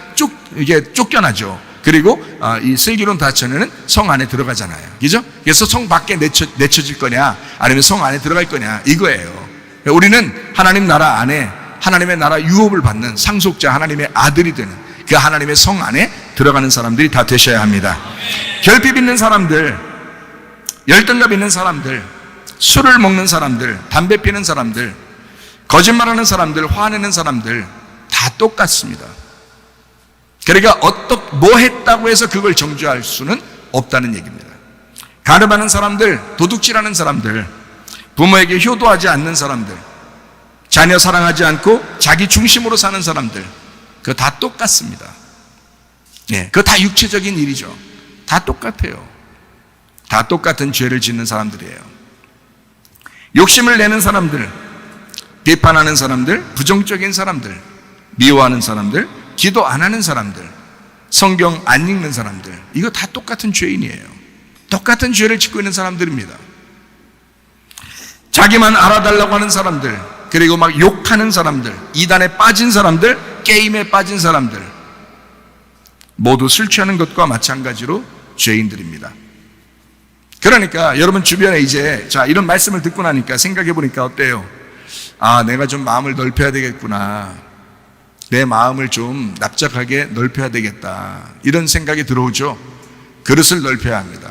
이게 쫓겨나죠. 그리고 이 슬기로운 다섯처녀는 성 안에 들어가잖아요. 그죠? 그래서 성 밖에 내쳐질 거냐 아니면 성 안에 들어갈 거냐 이거예요. 우리는 하나님 나라 안에 하나님의 나라 유업을 받는 상속자 하나님의 아들이 되는 그 하나님의 성 안에 들어가는 사람들이 다 되셔야 합니다. 결핍 있는 사람들, 열등감 있는 사람들, 술을 먹는 사람들, 담배 피는 사람들, 거짓말하는 사람들, 화내는 사람들 다 똑같습니다. 그러니까 뭐 했다고 해서 그걸 정죄할 수는 없다는 얘기입니다. 가늠하는 사람들, 도둑질하는 사람들, 부모에게 효도하지 않는 사람들, 자녀 사랑하지 않고 자기 중심으로 사는 사람들, 그거 다 똑같습니다. 예, 그거 다 육체적인 일이죠. 다 똑같아요. 다 똑같은 죄를 짓는 사람들이에요. 욕심을 내는 사람들, 비판하는 사람들, 부정적인 사람들, 미워하는 사람들, 기도 안 하는 사람들, 성경 안 읽는 사람들, 이거 다 똑같은 죄인이에요. 똑같은 죄를 짓고 있는 사람들입니다. 자기만 알아달라고 하는 사람들, 그리고 막 욕하는 사람들, 이단에 빠진 사람들, 게임에 빠진 사람들, 모두 술 취하는 것과 마찬가지로 죄인들입니다. 그러니까 여러분 주변에 이제 이런 말씀을 듣고 나니까 생각해 보니까 어때요? 내가 좀 마음을 넓혀야 되겠구나. 내 마음을 좀 납작하게 넓혀야 되겠다. 이런 생각이 들어오죠. 그릇을 넓혀야 합니다.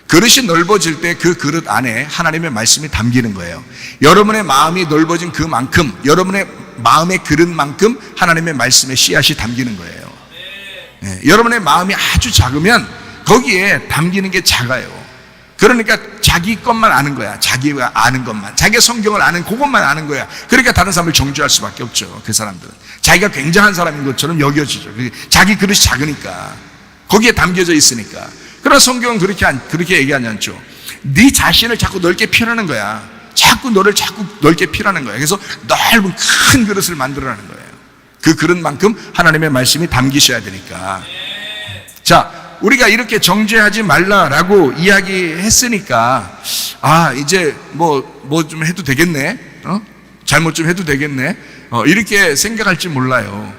그릇이 넓어질 때 그 그릇 안에 하나님의 말씀이 담기는 거예요. 여러분의 마음이 넓어진 그만큼, 여러분의 마음의 그릇만큼 하나님의 말씀의 씨앗이 담기는 거예요. 네, 여러분의 마음이 아주 작으면 거기에 담기는 게 작아요. 그러니까 자기 것만 아는 거야. 자기가 아는 것만, 자기 성경을 아는 그것만 아는 거야. 그러니까 다른 사람을 정죄할 수밖에 없죠. 그 사람들은 자기가 굉장한 사람인 것처럼 여겨지죠. 자기 그릇이 작으니까, 거기에 담겨져 있으니까. 그러나 성경은 그렇게 얘기하지 않죠. 네 자신을 자꾸 넓게 피라는 거야. 자꾸 넓게 피라는 거야. 그래서 넓은 큰 그릇을 만들어라는 거예요. 그 그릇만큼 하나님의 말씀이 담기셔야 되니까. 자, 우리가 이렇게 정죄하지 말라라고 이야기했으니까, 이제 뭐 좀 해도 되겠네, 잘못 좀 해도 되겠네, 이렇게 생각할지 몰라요.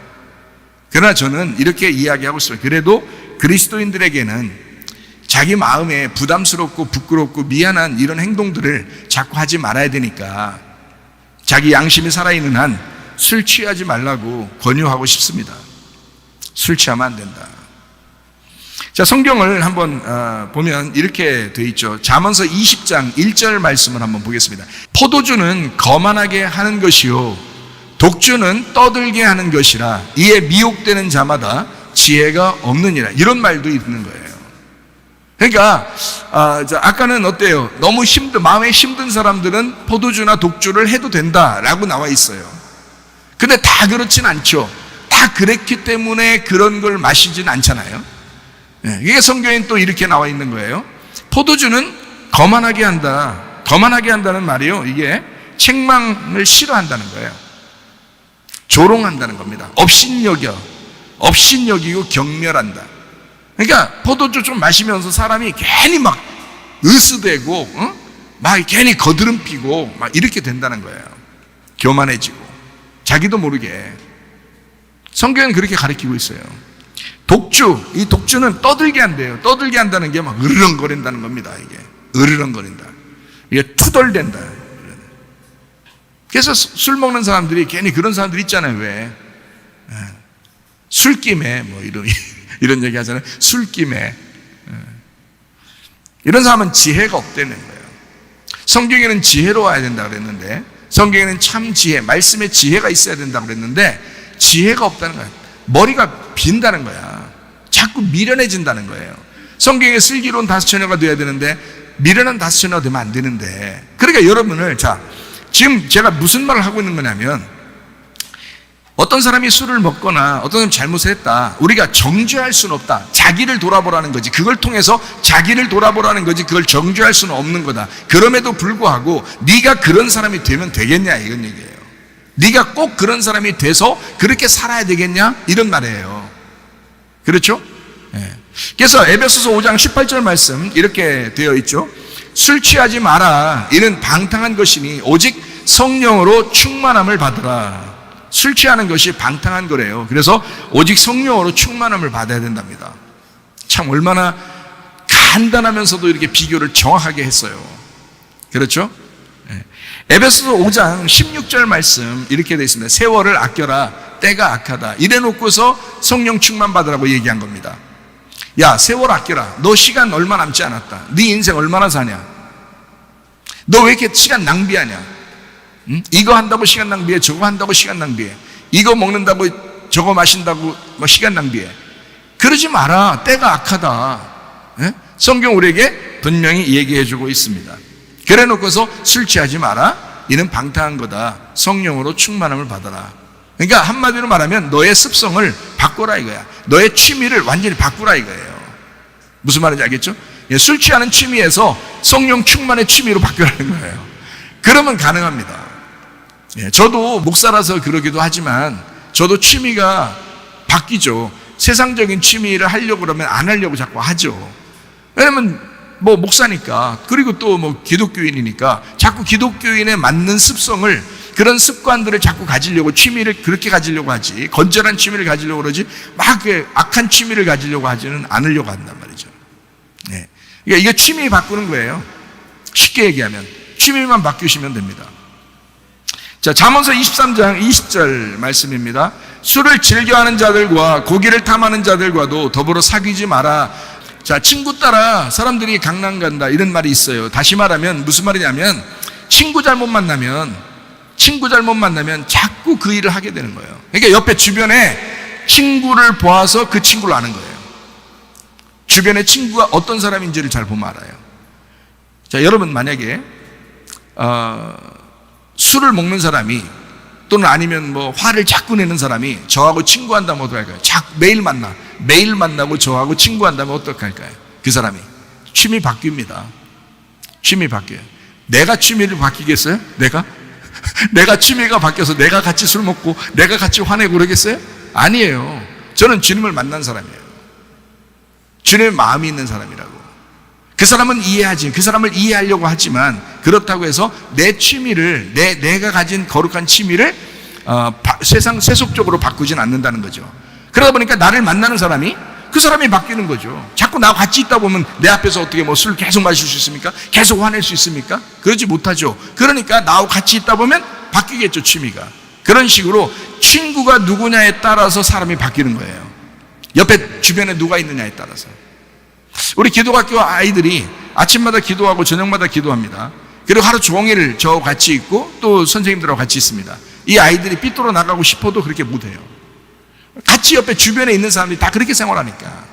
그러나 저는 이렇게 이야기하고 있어요. 그래도 그리스도인들에게는 자기 마음에 부담스럽고 부끄럽고 미안한 이런 행동들을 자꾸 하지 말아야 되니까 자기 양심이 살아있는 한 술 취하지 말라고 권유하고 싶습니다. 술 취하면 안 된다. 자, 성경을 한번 보면 이렇게 되어 있죠. 잠언서 20장 1절 말씀을 한번 보겠습니다. 포도주는 거만하게 하는 것이요 독주는 떠들게 하는 것이라 이에 미혹되는 자마다 지혜가 없느니라. 이런 말도 있는 거예요. 그러니까 아까는 어때요? 너무 마음에 힘든 사람들은 포도주나 독주를 해도 된다라고 나와 있어요. 근데 다 그렇진 않죠. 다 그랬기 때문에 그런 걸 마시진 않잖아요. 이게 성경엔 또 이렇게 나와 있는 거예요. 포도주는 거만하게 한다. 거만하게 한다는 말이요, 이게 책망을 싫어한다는 거예요. 조롱한다는 겁니다. 업신여기고 경멸한다. 그러니까 포도주 좀 마시면서 사람이 괜히 막 으스대고 막 괜히 거드름 피고 막 이렇게 된다는 거예요. 교만해지고 자기도 모르게. 성경은 그렇게 가르치고 있어요. 이 독주는 떠들게 한대요. 떠들게 한다는 게 막 으르렁거린다는 겁니다. 이게 으르렁거린다. 이게 투덜댄다. 그래서 술 먹는 사람들이 괜히 그런 사람들 있잖아요. 왜? 술김에 뭐 이런 얘기 하잖아요. 술김에. 이런 사람은 지혜가 없다는 거예요. 성경에는 지혜로워야 된다 그랬는데, 성경에는 참 지혜, 말씀에 지혜가 있어야 된다 그랬는데 지혜가 없다는 거예요. 머리가 빈다는 거야. 자꾸 미련해진다는 거예요. 성경에 슬기로운 다스처녀가 돼야 되는데 미련한 다스처녀가 되면 안 되는데, 그러니까 여러분을, 지금 제가 무슨 말을 하고 있는 거냐면, 어떤 사람이 술을 먹거나 어떤 사람이 잘못을 했다, 우리가 정죄할 수는 없다. 자기를 돌아보라는 거지. 그걸 통해서 자기를 돌아보라는 거지, 그걸 정죄할 수는 없는 거다. 그럼에도 불구하고 네가 그런 사람이 되면 되겠냐, 이런 얘기예요. 네가 꼭 그런 사람이 돼서 그렇게 살아야 되겠냐, 이런 말이에요. 그렇죠? 그래서 에베소서 5장 18절 말씀 이렇게 되어 있죠. 술 취하지 마라. 이는 방탕한 것이니 오직 성령으로 충만함을 받으라. 술 취하는 것이 방탕한 거래요. 그래서 오직 성령으로 충만함을 받아야 된답니다. 참 얼마나 간단하면서도 이렇게 비교를 정확하게 했어요. 그렇죠? 에베소서 5장 16절 말씀 이렇게 되어 있습니다. 세월을 아껴라, 때가 악하다. 이래 놓고서 성령 충만 받으라고 얘기한 겁니다. 야, 세월 아껴라. 너 시간 얼마 남지 않았다. 네 인생 얼마나 사냐? 너 왜 이렇게 시간 낭비하냐? 이거 한다고 시간 낭비해, 저거 한다고 시간 낭비해, 이거 먹는다고 저거 마신다고 시간 낭비해. 그러지 마라. 때가 악하다. 성경 우리에게 분명히 얘기해주고 있습니다. 그래 놓고서 술 취하지 마라. 이는 방탕한 거다. 성령으로 충만함을 받아라. 그러니까 한마디로 말하면 너의 습성을 바꾸라 이거야. 너의 취미를 완전히 바꾸라 이거예요. 무슨 말인지 알겠죠? 술 취하는 취미에서 성령 충만의 취미로 바꾸라는 거예요. 그러면 가능합니다. 저도 목사라서 그러기도 하지만 저도 취미가 바뀌죠. 세상적인 취미를 하려고 그러면 안 하려고 자꾸 하죠. 왜냐면 뭐 목사니까, 그리고 또 뭐 기독교인이니까 자꾸 기독교인에 맞는 습성을, 그런 습관들을 자꾸 가지려고, 취미를 그렇게 가지려고 하지, 건전한 취미를 가지려고 그러지 막 악한 취미를 가지려고 하지는 않으려고 한단 말이죠. 그러니까 이게 취미 바꾸는 거예요. 쉽게 얘기하면 취미만 바꾸시면 됩니다. 자, 잠언서 23장 20절 말씀입니다. 술을 즐겨하는 자들과 고기를 탐하는 자들과도 더불어 사귀지 마라. 자, 친구 따라 사람들이 강남 간다, 이런 말이 있어요. 다시 말하면 무슨 말이냐면, 친구 잘못 만나면 자꾸 그 일을 하게 되는 거예요. 그러니까 옆에 주변에 친구를 보아서 그 친구를 아는 거예요. 주변에 친구가 어떤 사람인지를 잘 보면 알아요. 자, 여러분 만약에 술을 먹는 사람이, 또는 아니면 뭐 화를 자꾸 내는 사람이 저하고 친구한다면 어떡할까요? 매일 만나고 저하고 친구한다면 어떡할까요? 그 사람이. 취미 바뀝니다. 취미 바뀌어요. 내가 취미를 바뀌겠어요? 내가 취미가 바뀌어서 내가 같이 술 먹고 내가 같이 화내고 그러겠어요? 아니에요. 저는 주님을 만난 사람이에요. 주님의 마음이 있는 사람이라고. 그 사람은 이해하지, 그 사람을 이해하려고 하지만 그렇다고 해서 내 취미를, 내가 가진 거룩한 취미를 세상 세속적으로 바꾸진 않는다는 거죠. 그러다 보니까 나를 만나는 사람이, 그 사람이 바뀌는 거죠. 자꾸 나와 같이 있다 보면 내 앞에서 어떻게 뭐 술 계속 마실 수 있습니까? 계속 화낼 수 있습니까? 그러지 못하죠. 그러니까 나와 같이 있다 보면 바뀌겠죠, 취미가. 그런 식으로 친구가 누구냐에 따라서 사람이 바뀌는 거예요. 옆에 주변에 누가 있느냐에 따라서. 우리 기독학교 아이들이 아침마다 기도하고 저녁마다 기도합니다. 그리고 하루 종일 저하고 같이 있고 또 선생님들하고 같이 있습니다. 이 아이들이 삐뚤어 나가고 싶어도 그렇게 못해요. 같이 옆에 주변에 있는 사람들이 다 그렇게 생활하니까.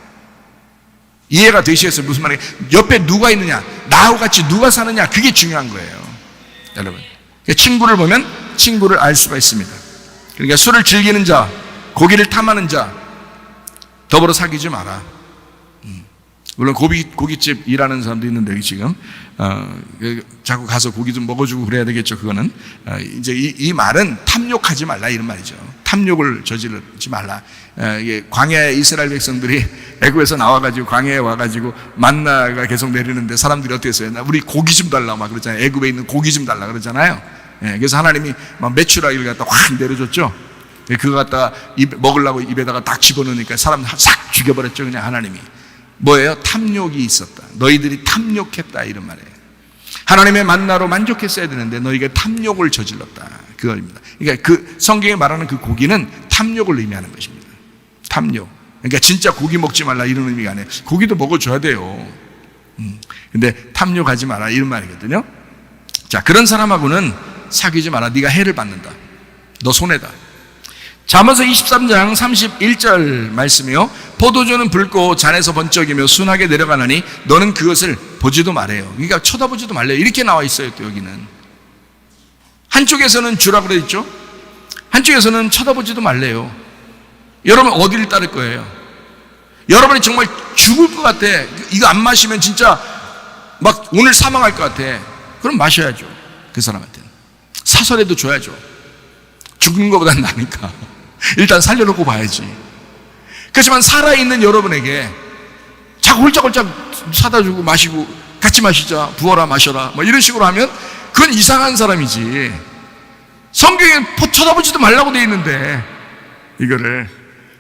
이해가 되시겠어요? 무슨 말이에요? 옆에 누가 있느냐, 나하고 같이 누가 사느냐, 그게 중요한 거예요, 여러분. 친구를 보면 친구를 알 수가 있습니다. 그러니까 술을 즐기는 자, 고기를 탐하는 자 더불어 사귀지 마라. 물론 고깃집 일하는 사람도 있는데 여기 지금 자꾸 가서 고기 좀 먹어주고 그래야 되겠죠. 그거는 이제 이 말은 탐욕하지 말라 이런 말이죠. 탐욕을 저지르지 말라. 이게 광야에 이스라엘 백성들이 애굽에서 나와가지고 광야에 와가지고 만나가 계속 내리는데 사람들이 어떻게 했어요? 우리 고기 좀 달라 막 그러잖아요. 애굽에 있는 고기 좀 달라 그러잖아요. 그래서 하나님이 막 메추라기를 갖다 확 내려줬죠. 그거 갖다가 먹으려고 입에다가 딱 집어넣으니까 사람 싹 죽여버렸죠. 그냥 하나님이. 뭐예요? 탐욕이 있었다. 너희들이 탐욕했다 이런 말이에요. 하나님의 만나로 만족했어야 되는데 너희가 탐욕을 저질렀다. 그겁니다. 그러니까 그 성경에 말하는 그 고기는 탐욕을 의미하는 것입니다. 탐욕. 그러니까 진짜 고기 먹지 말라 이런 의미가 아니에요. 고기도 먹어줘야 돼요. 근데 탐욕하지 마라 이런 말이거든요. 자, 그런 사람하고는 사귀지 마라. 네가 해를 받는다. 너 손해다. 잠언서 23장 31절 말씀이요. 포도주는 붉고 잔에서 번쩍이며 순하게 내려가나니 너는 그것을 보지도 말아요. 그러니까 쳐다보지도 말래요. 이렇게 나와 있어요. 또 여기는 한쪽에서는 주라 그래 있죠. 한쪽에서는 쳐다보지도 말래요. 여러분 어디를 따를 거예요? 여러분이 정말 죽을 것 같아. 이거 안 마시면 진짜 막 오늘 사망할 것 같아. 그럼 마셔야죠. 그 사람한테는 사설에도 줘야죠. 죽는 것보단 나으니까 일단 살려놓고 봐야지. 그렇지만 살아있는 여러분에게 자꾸 홀짝홀짝 사다 주고 마시고 같이 마시자, 부어라 마셔라 뭐 이런 식으로 하면 그건 이상한 사람이지. 성경에 쳐다보지도 말라고 돼 있는데 이거를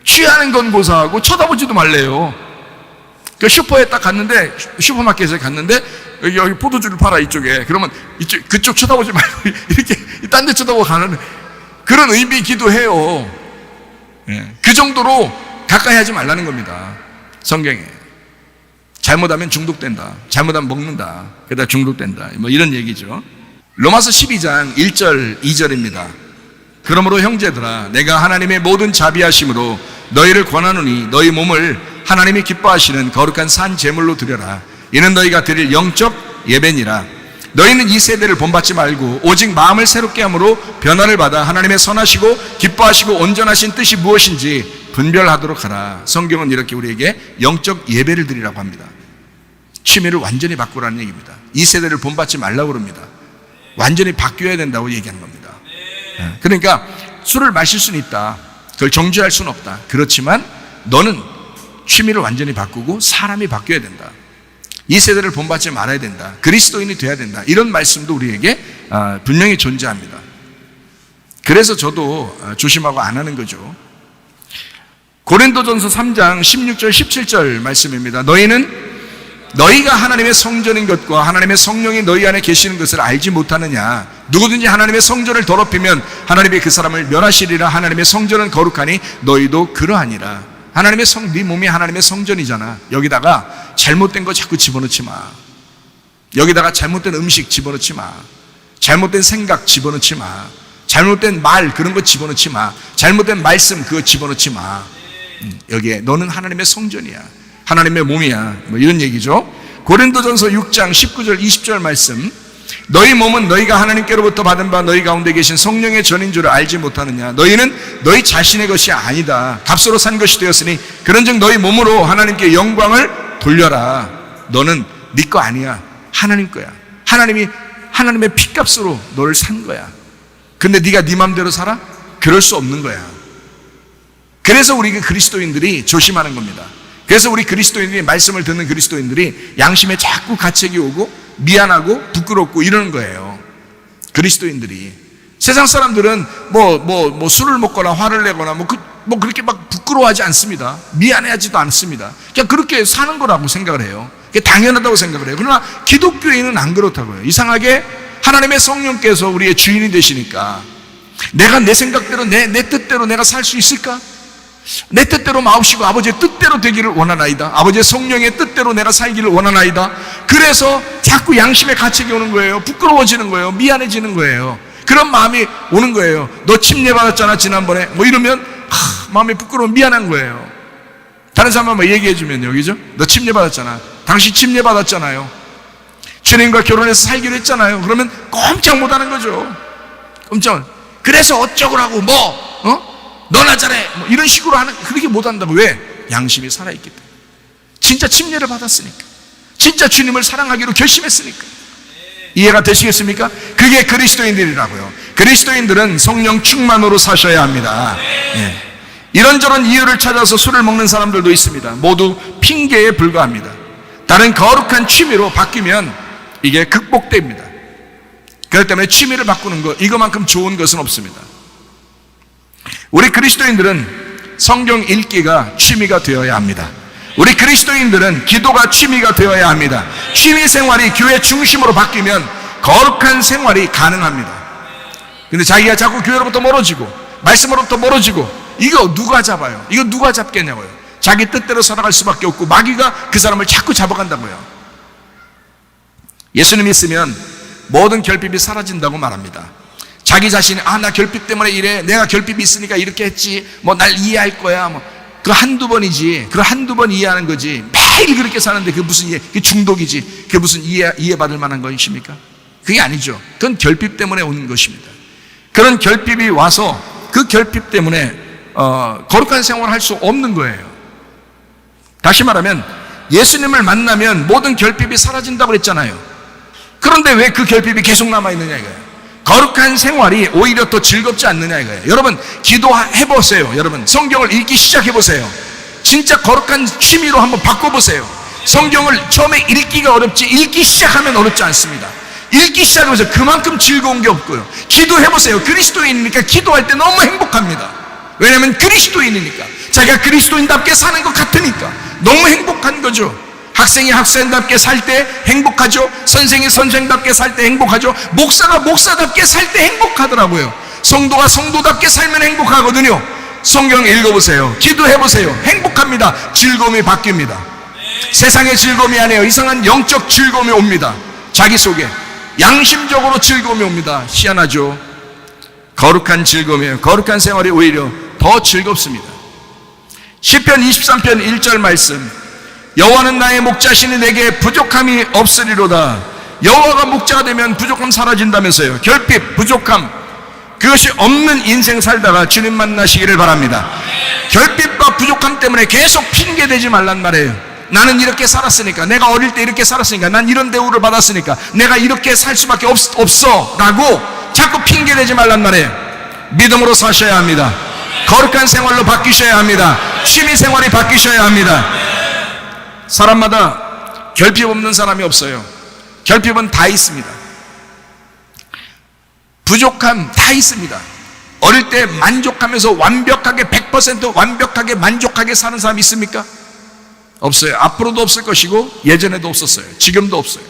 취하는 건 고사하고 쳐다보지도 말래요. 그 슈퍼에 딱 갔는데, 슈퍼마켓에 갔는데 여기 포도주를 팔아 이쪽에. 그러면 그쪽 쳐다보지 말고 이렇게 딴 데 쳐다보고 가는 그런 의미이기도 해요. 그 정도로 가까이 하지 말라는 겁니다. 성경에. 잘못하면 중독된다. 잘못하면 먹는다. 그러다 중독된다. 뭐 이런 얘기죠. 로마서 12장 1절 2절입니다. 그러므로 형제들아, 내가 하나님의 모든 자비하심으로 너희를 권하노니 너희 몸을 하나님이 기뻐하시는 거룩한 산 제물로 드려라. 이는 너희가 드릴 영적 예배니라. 너희는 이 세대를 본받지 말고 오직 마음을 새롭게 함으로 변화를 받아 하나님의 선하시고 기뻐하시고 온전하신 뜻이 무엇인지 분별하도록 하라. 성경은 이렇게 우리에게 영적 예배를 드리라고 합니다. 취미를 완전히 바꾸라는 얘기입니다. 이 세대를 본받지 말라고 그럽니다. 완전히 바뀌어야 된다고 얘기하는 겁니다. 그러니까 술을 마실 수는 있다. 그걸 정죄할 수는 없다. 그렇지만 너는 취미를 완전히 바꾸고 사람이 바뀌어야 된다. 이 세대를 본받지 말아야 된다. 그리스도인이 돼야 된다. 이런 말씀도 우리에게 분명히 존재합니다. 그래서 저도 조심하고 안 하는 거죠. 고린도전서 3장 16절 17절 말씀입니다. 너희가 하나님의 성전인 것과 하나님의 성령이 너희 안에 계시는 것을 알지 못하느냐. 누구든지 하나님의 성전을 더럽히면 하나님이 그 사람을 멸하시리라. 하나님의 성전은 거룩하니 너희도 그러하니라. 하나님의 네 몸이 하나님의 성전이잖아. 여기다가 잘못된 거 자꾸 집어넣지 마. 여기다가 잘못된 음식 집어넣지 마. 잘못된 생각 집어넣지 마. 잘못된 말 그런 거 집어넣지 마. 잘못된 말씀 그거 집어넣지 마. 여기에 너는 하나님의 성전이야. 하나님의 몸이야. 뭐 이런 얘기죠. 고린도전서 6장 19절 20절 말씀. 너희 몸은 너희가 하나님께로부터 받은 바 너희 가운데 계신 성령의 전인 줄을 알지 못하느냐. 너희는 너희 자신의 것이 아니다. 값으로 산 것이 되었으니 그런즉 너희 몸으로 하나님께 영광을 돌려라. 너는 네 거 아니야. 하나님 거야. 하나님의 피값으로 너를 산 거야. 근데 네가 네 맘대로 살아? 그럴 수 없는 거야. 그래서 우리 그리스도인들이 조심하는 겁니다. 그래서 우리 그리스도인들이, 말씀을 듣는 그리스도인들이 양심에 자꾸 가책이 오고 미안하고 부끄럽고 이러는 거예요. 그리스도인들이. 세상 사람들은 술을 먹거나 화를 내거나 그렇게 막 부끄러워하지 않습니다. 미안해하지도 않습니다. 그냥 그렇게 사는 거라고 생각을 해요. 그게 당연하다고 생각을 해요. 그러나 기독교인은 안 그렇다고요. 이상하게 하나님의 성령께서 우리의 주인이 되시니까 내가 내 생각대로 내 뜻대로 내가 살 수 있을까? 내 뜻대로 마옵시고 아버지의 뜻대로 되기를 원하나이다. 아버지의 성령의 뜻대로 내가 살기를 원하나이다. 그래서 자꾸 양심의 가책이 오는 거예요. 부끄러워지는 거예요. 미안해지는 거예요. 그런 마음이 오는 거예요. 너 침례받았잖아 지난번에 이러면 마음이 부끄러워 미안한 거예요. 다른 사람 한번 얘기해 주면요, 그죠? 너 침례받았잖아. 당신 침례받았잖아요. 주님과 결혼해서 살기로 했잖아요. 그러면 꼼짝 못하는 거죠. 꼼짝. 그래서 어쩌고라고 너나 잘해 이런 식으로 하는, 그렇게 못한다고. 왜? 양심이 살아있기 때문에. 진짜 침례를 받았으니까, 진짜 주님을 사랑하기로 결심했으니까. 이해가 되시겠습니까? 그게 그리스도인들이라고요. 그리스도인들은 성령 충만으로 사셔야 합니다. 예. 이런저런 이유를 찾아서 술을 먹는 사람들도 있습니다. 모두 핑계에 불과합니다. 다른 거룩한 취미로 바뀌면 이게 극복됩니다. 그렇기 때문에 취미를 바꾸는 것, 이거만큼 좋은 것은 없습니다. 우리 그리스도인들은 성경 읽기가 취미가 되어야 합니다. 우리 그리스도인들은 기도가 취미가 되어야 합니다. 취미 생활이 교회 중심으로 바뀌면 거룩한 생활이 가능합니다. 근데 자기가 자꾸 교회로부터 멀어지고 말씀으로부터 멀어지고, 이거 누가 잡아요? 이거 누가 잡겠냐고요. 자기 뜻대로 살아갈 수밖에 없고 마귀가 그 사람을 자꾸 잡아간다고요. 예수님 믿으면 모든 결핍이 사라진다고 말합니다. 자기 자신이 나 결핍 때문에 이래, 내가 결핍이 있으니까 이렇게 했지, 날 이해할 거야, 그 한두 번이지. 그 한두 번 이해하는 거지. 매일 그렇게 사는데 그게 무슨 그게 중독이지. 그게 무슨 이해받을 만한 것입니까? 그게 아니죠. 그건 결핍 때문에 오는 것입니다. 그런 결핍이 와서 그 결핍 때문에 거룩한 생활을 할 수 없는 거예요. 다시 말하면 예수님을 만나면 모든 결핍이 사라진다고 그랬잖아요. 그런데 왜 그 결핍이 계속 남아있느냐 이거예요. 거룩한 생활이 오히려 더 즐겁지 않느냐 이거예요. 여러분 기도해보세요. 여러분 성경을 읽기 시작해보세요. 진짜 거룩한 취미로 한번 바꿔보세요. 성경을 처음에 읽기가 어렵지 읽기 시작하면 어렵지 않습니다. 읽기 시작하면서 그만큼 즐거운 게 없고요. 기도해보세요. 그리스도인이니까 기도할 때 너무 행복합니다. 왜냐하면 그리스도인이니까, 자기가 그리스도인답게 사는 것 같으니까 너무 행복한 거죠. 학생이 학생답게 살 때 행복하죠. 선생이 선생답게 살 때 행복하죠. 목사가 목사답게 살 때 행복하더라고요. 성도가 성도답게 살면 행복하거든요. 성경 읽어보세요. 기도해보세요. 행복합니다. 즐거움이 바뀝니다. 세상의 즐거움이 아니에요. 이상한 영적 즐거움이 옵니다. 자기 속에 양심적으로 즐거움이 옵니다. 희한하죠. 거룩한 즐거움이에요. 거룩한 생활이 오히려 더 즐겁습니다. 시편 23편 1절 말씀, 여호와는 나의 목자시니 내게 부족함이 없으리로다. 여호와가 목자가 되면 부족함 사라진다면서요. 결핍, 부족함, 그것이 없는 인생 살다가 주님 만나시기를 바랍니다. 결핍과 부족함 때문에 계속 핑계대지 말란 말이에요. 나는 이렇게 살았으니까, 내가 어릴 때 이렇게 살았으니까, 난 이런 대우를 받았으니까 내가 이렇게 살 수밖에 없어 라고 자꾸 핑계대지 말란 말이에요. 믿음으로 사셔야 합니다. 거룩한 생활로 바뀌셔야 합니다. 취미 생활이 바뀌셔야 합니다. 사람마다 결핍 없는 사람이 없어요. 결핍은 다 있습니다. 부족함 다 있습니다. 어릴 때 만족하면서 완벽하게 100% 완벽하게 만족하게 사는 사람이 있습니까? 없어요. 앞으로도 없을 것이고 예전에도 없었어요. 지금도 없어요.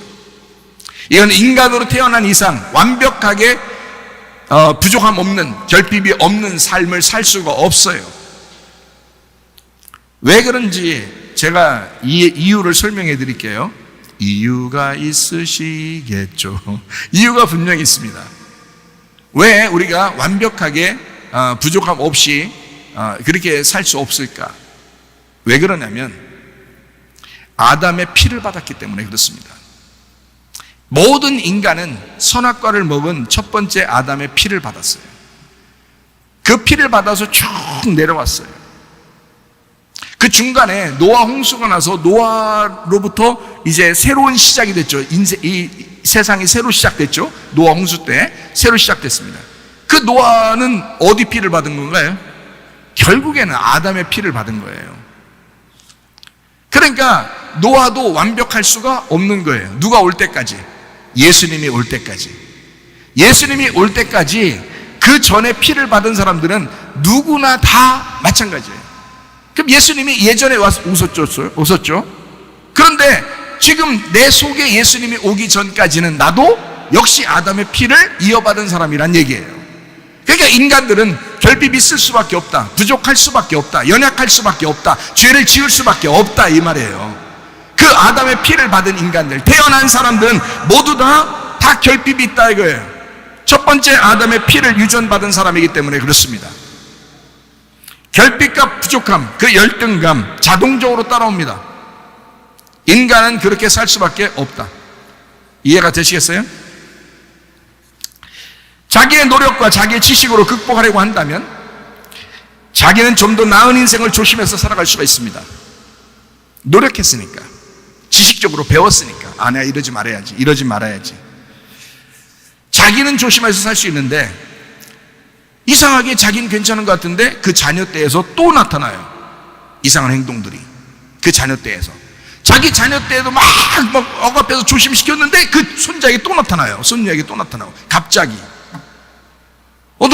이건 인간으로 태어난 이상 완벽하게 부족함 없는, 결핍이 없는 삶을 살 수가 없어요. 왜 그런지 제가 이유를 설명해 드릴게요. 이유가 있으시겠죠. 이유가 분명히 있습니다. 왜 우리가 완벽하게 부족함 없이 그렇게 살 수 없을까? 왜 그러냐면 아담의 피를 받았기 때문에 그렇습니다. 모든 인간은 선악과를 먹은 첫 번째 아담의 피를 받았어요. 그 피를 받아서 쭉 내려왔어요. 그 중간에 노아 홍수가 나서 노아로부터 이제 새로운 시작이 됐죠. 이 세상이 새로 시작됐죠. 노아 홍수 때 새로 시작됐습니다. 그 노아는 어디 피를 받은 건가요? 결국에는 아담의 피를 받은 거예요. 그러니까 노아도 완벽할 수가 없는 거예요. 누가 올 때까지? 예수님이 올 때까지. 예수님이 올 때까지 그 전에 피를 받은 사람들은 누구나 다 마찬가지예요. 그럼 예수님이 예전에 와서 오셨죠? 그런데 지금 내 속에 예수님이 오기 전까지는 나도 역시 아담의 피를 이어받은 사람이란 얘기예요. 그러니까 인간들은 결핍이 있을 수밖에 없다, 부족할 수밖에 없다, 연약할 수밖에 없다, 죄를 지을 수밖에 없다, 이 말이에요. 그 아담의 피를 받은 인간들, 태어난 사람들은 모두 다 결핍이 있다 이거예요. 첫 번째 아담의 피를 유전받은 사람이기 때문에 그렇습니다. 결핍과 부족함, 그 열등감 자동적으로 따라옵니다. 인간은 그렇게 살 수밖에 없다. 이해가 되시겠어요? 자기의 노력과 자기의 지식으로 극복하려고 한다면 자기는 좀 더 나은 인생을 조심해서 살아갈 수가 있습니다. 노력했으니까, 지식적으로 배웠으니까, 내가 이러지 말아야지. 자기는 조심해서 살 수 있는데 이상하게 자기는 괜찮은 것 같은데 그 자녀 때에서 또 나타나요. 이상한 행동들이. 그 자녀 때에서. 자기 자녀 때에도 막 억압해서 조심시켰는데 그 손자에게 또 나타나요. 손녀에게 또 나타나고. 갑자기. 너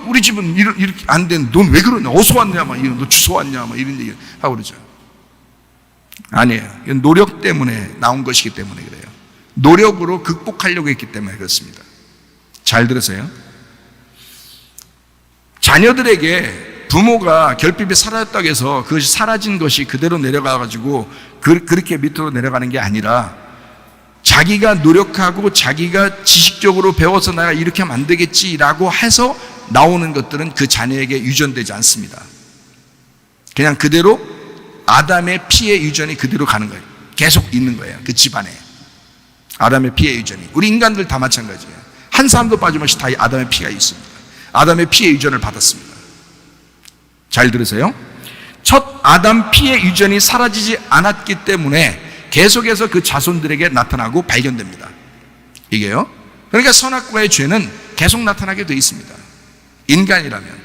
우리 집은 이렇게 안 되는데 넌 왜 그러냐? 어디서 왔냐? 너 주소 왔냐? 이런 얘기 하고 그러죠. 아니에요. 이건 노력 때문에 나온 것이기 때문에 그래요. 노력으로 극복하려고 했기 때문에 그렇습니다. 잘 들으세요. 자녀들에게 부모가 결핍이 사라졌다고 해서 그것이 사라진 것이 그대로 내려가가지고 그렇게 밑으로 내려가는 게 아니라 자기가 노력하고 자기가 지식적으로 배워서 내가 이렇게 하면 안 되겠지라고 해서 나오는 것들은 그 자녀에게 유전되지 않습니다. 그냥 그대로 아담의 피의 유전이 그대로 가는 거예요. 계속 있는 거예요. 그 집안에. 아담의 피의 유전이. 우리 인간들 다 마찬가지예요. 한 사람도 빠짐없이 다 아담의 피가 있습니다. 아담의 피의 유전을 받았습니다. 잘 들으세요. 첫 아담 피의 유전이 사라지지 않았기 때문에 계속해서 그 자손들에게 나타나고 발견됩니다. 이게요. 그러니까 선악과의 죄는 계속 나타나게 되어 있습니다. 인간이라면.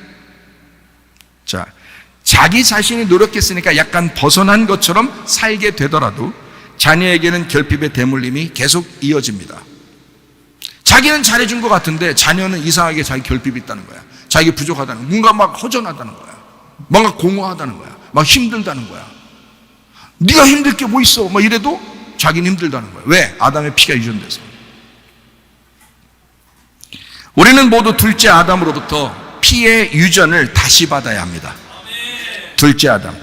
자, 자기 자신이 노력했으니까 약간 벗어난 것처럼 살게 되더라도 자녀에게는 결핍의 대물림이 계속 이어집니다. 자기는 잘해준 것 같은데 자녀는 이상하게 자기 결핍이 있다는 거야. 자기 부족하다는 거야. 뭔가 막 허전하다는 거야. 뭔가 공허하다는 거야. 막 힘들다는 거야. 네가 힘들 게 뭐 있어? 이래도 자기는 힘들다는 거야. 왜? 아담의 피가 유전돼서. 우리는 모두 둘째 아담으로부터 피의 유전을 다시 받아야 합니다. 둘째 아담.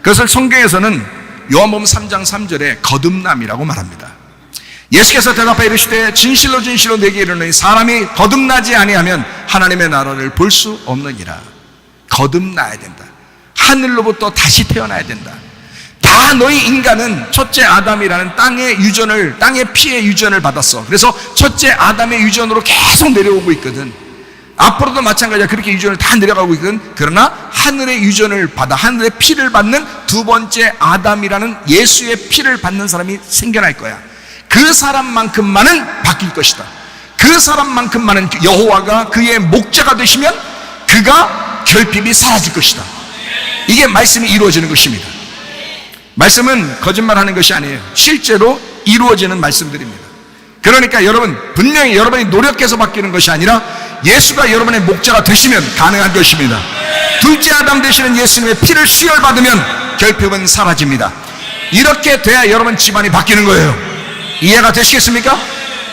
그것을 성경에서는 요한복음 3장 3절에 거듭남이라고 말합니다. 예수께서 대답하여 이르시되 진실로 진실로 내게 이르노니 사람이 거듭나지 아니하면 하나님의 나라를 볼 수 없느니라. 거듭나야 된다. 하늘로부터 다시 태어나야 된다. 다 너희 인간은 첫째 아담이라는 땅의 피의 유전을 받았어. 그래서 첫째 아담의 유전으로 계속 내려오고 있거든. 앞으로도 마찬가지야. 그렇게 유전을 다 내려가고 있거든. 그러나 하늘의 유전을 받아 하늘의 피를 받는 두 번째 아담이라는 예수의 피를 받는 사람이 생겨날 거야. 그 사람만큼만은 바뀔 것이다. 그 사람만큼만은 여호와가 그의 목자가 되시면 그가 결핍이 사라질 것이다. 이게 말씀이 이루어지는 것입니다. 말씀은 거짓말하는 것이 아니에요. 실제로 이루어지는 말씀들입니다. 그러니까 여러분, 분명히 여러분이 노력해서 바뀌는 것이 아니라 예수가 여러분의 목자가 되시면 가능한 것입니다. 둘째 아담 되시는 예수님의 피를 수혈받으면 결핍은 사라집니다. 이렇게 돼야 여러분 집안이 바뀌는 거예요. 이해가 되시겠습니까?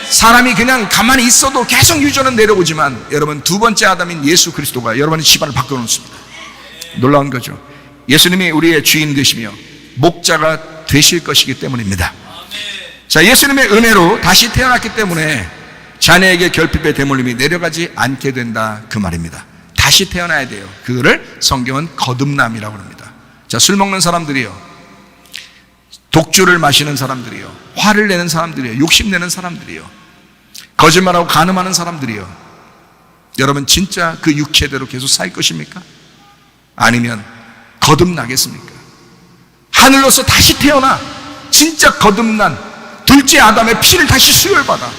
사람이 그냥 가만히 있어도 계속 유전은 내려오지만 여러분 두 번째 아담인 예수 그리스도가 여러분의 집안을 바꿔놓습니다. 놀라운 거죠. 예수님이 우리의 주인 되시며 목자가 되실 것이기 때문입니다. 자, 예수님의 은혜로 다시 태어났기 때문에 자녀에게 결핍의 대물림이 내려가지 않게 된다, 그 말입니다. 다시 태어나야 돼요. 그거를 성경은 거듭남이라고 합니다. 자, 술 먹는 사람들이요, 독주를 마시는 사람들이요, 화를 내는 사람들이요, 욕심내는 사람들이요, 거짓말하고 간음하는 사람들이요, 여러분 진짜 그 육체대로 계속 살 것입니까? 아니면 거듭나겠습니까? 하늘로서 다시 태어나 진짜 거듭난 둘째 아담의 피를 다시 수혈받아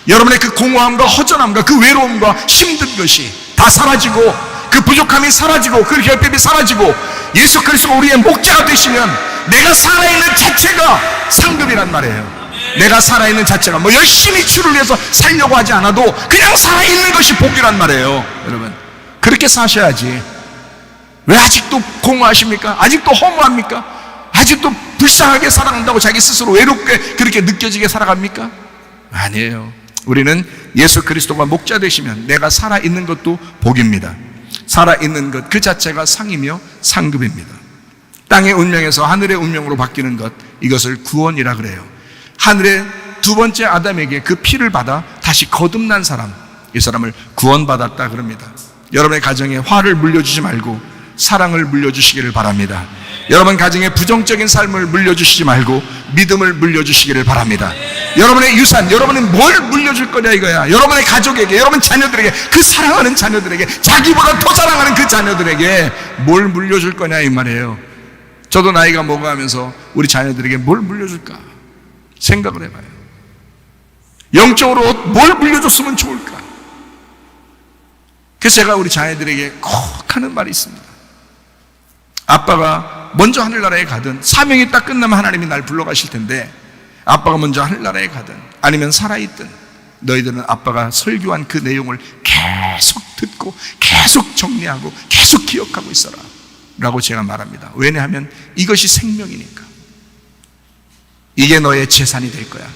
여러분의 그 공허함과 허전함과 그 외로움과 힘든 것이 다 사라지고 그 부족함이 사라지고 그 결핍이 사라지고 예수 그리스도가 우리의 목자가 되시면 내가 살아있는 자체가 상급이란 말이에요. 내가 살아있는 자체가 뭐 열심히 주를 위해서 살려고 하지 않아도 그냥 살아있는 것이 복이란 말이에요. 여러분 그렇게 사셔야지. 왜 아직도 공허하십니까? 아직도 허무합니까? 아직도 불쌍하게 살아간다고 자기 스스로 외롭게 그렇게 느껴지게 살아갑니까? 아니에요. 우리는 예수 그리스도가 목자 되시면 내가 살아있는 것도 복입니다. 살아있는 것 그 자체가 상이며 상급입니다. 땅의 운명에서 하늘의 운명으로 바뀌는 것, 이것을 구원이라 그래요. 하늘의 두 번째 아담에게 그 피를 받아 다시 거듭난 사람, 이 사람을 구원받았다 그럽니다. 여러분의 가정에 화를 물려주지 말고 사랑을 물려주시기를 바랍니다. 여러분 가정에 부정적인 삶을 물려주시지 말고 믿음을 물려주시기를 바랍니다. 여러분의 유산, 여러분이 뭘 물려줄 거냐 이거야. 여러분의 가족에게, 여러분 자녀들에게, 그 사랑하는 자녀들에게, 자기보다 더 사랑하는 그 자녀들에게 뭘 물려줄 거냐 이 말이에요. 저도 나이가 먹어가면서 우리 자녀들에게 뭘 물려줄까 생각을 해봐요. 영적으로 뭘 물려줬으면 좋을까. 그래서 제가 우리 자녀들에게 꼭 하는 말이 있습니다. 아빠가 먼저 하늘나라에 가든, 사명이 딱 끝나면 하나님이 날 불러가실 텐데, 아빠가 먼저 하늘나라에 가든 아니면 살아있든 너희들은 아빠가 설교한 그 내용을 계속 듣고 계속 정리하고 계속 기억하고 있어라 라고 제가 말합니다. 왜냐하면 이것이 생명이니까. 이게 너의 재산이 될 거야.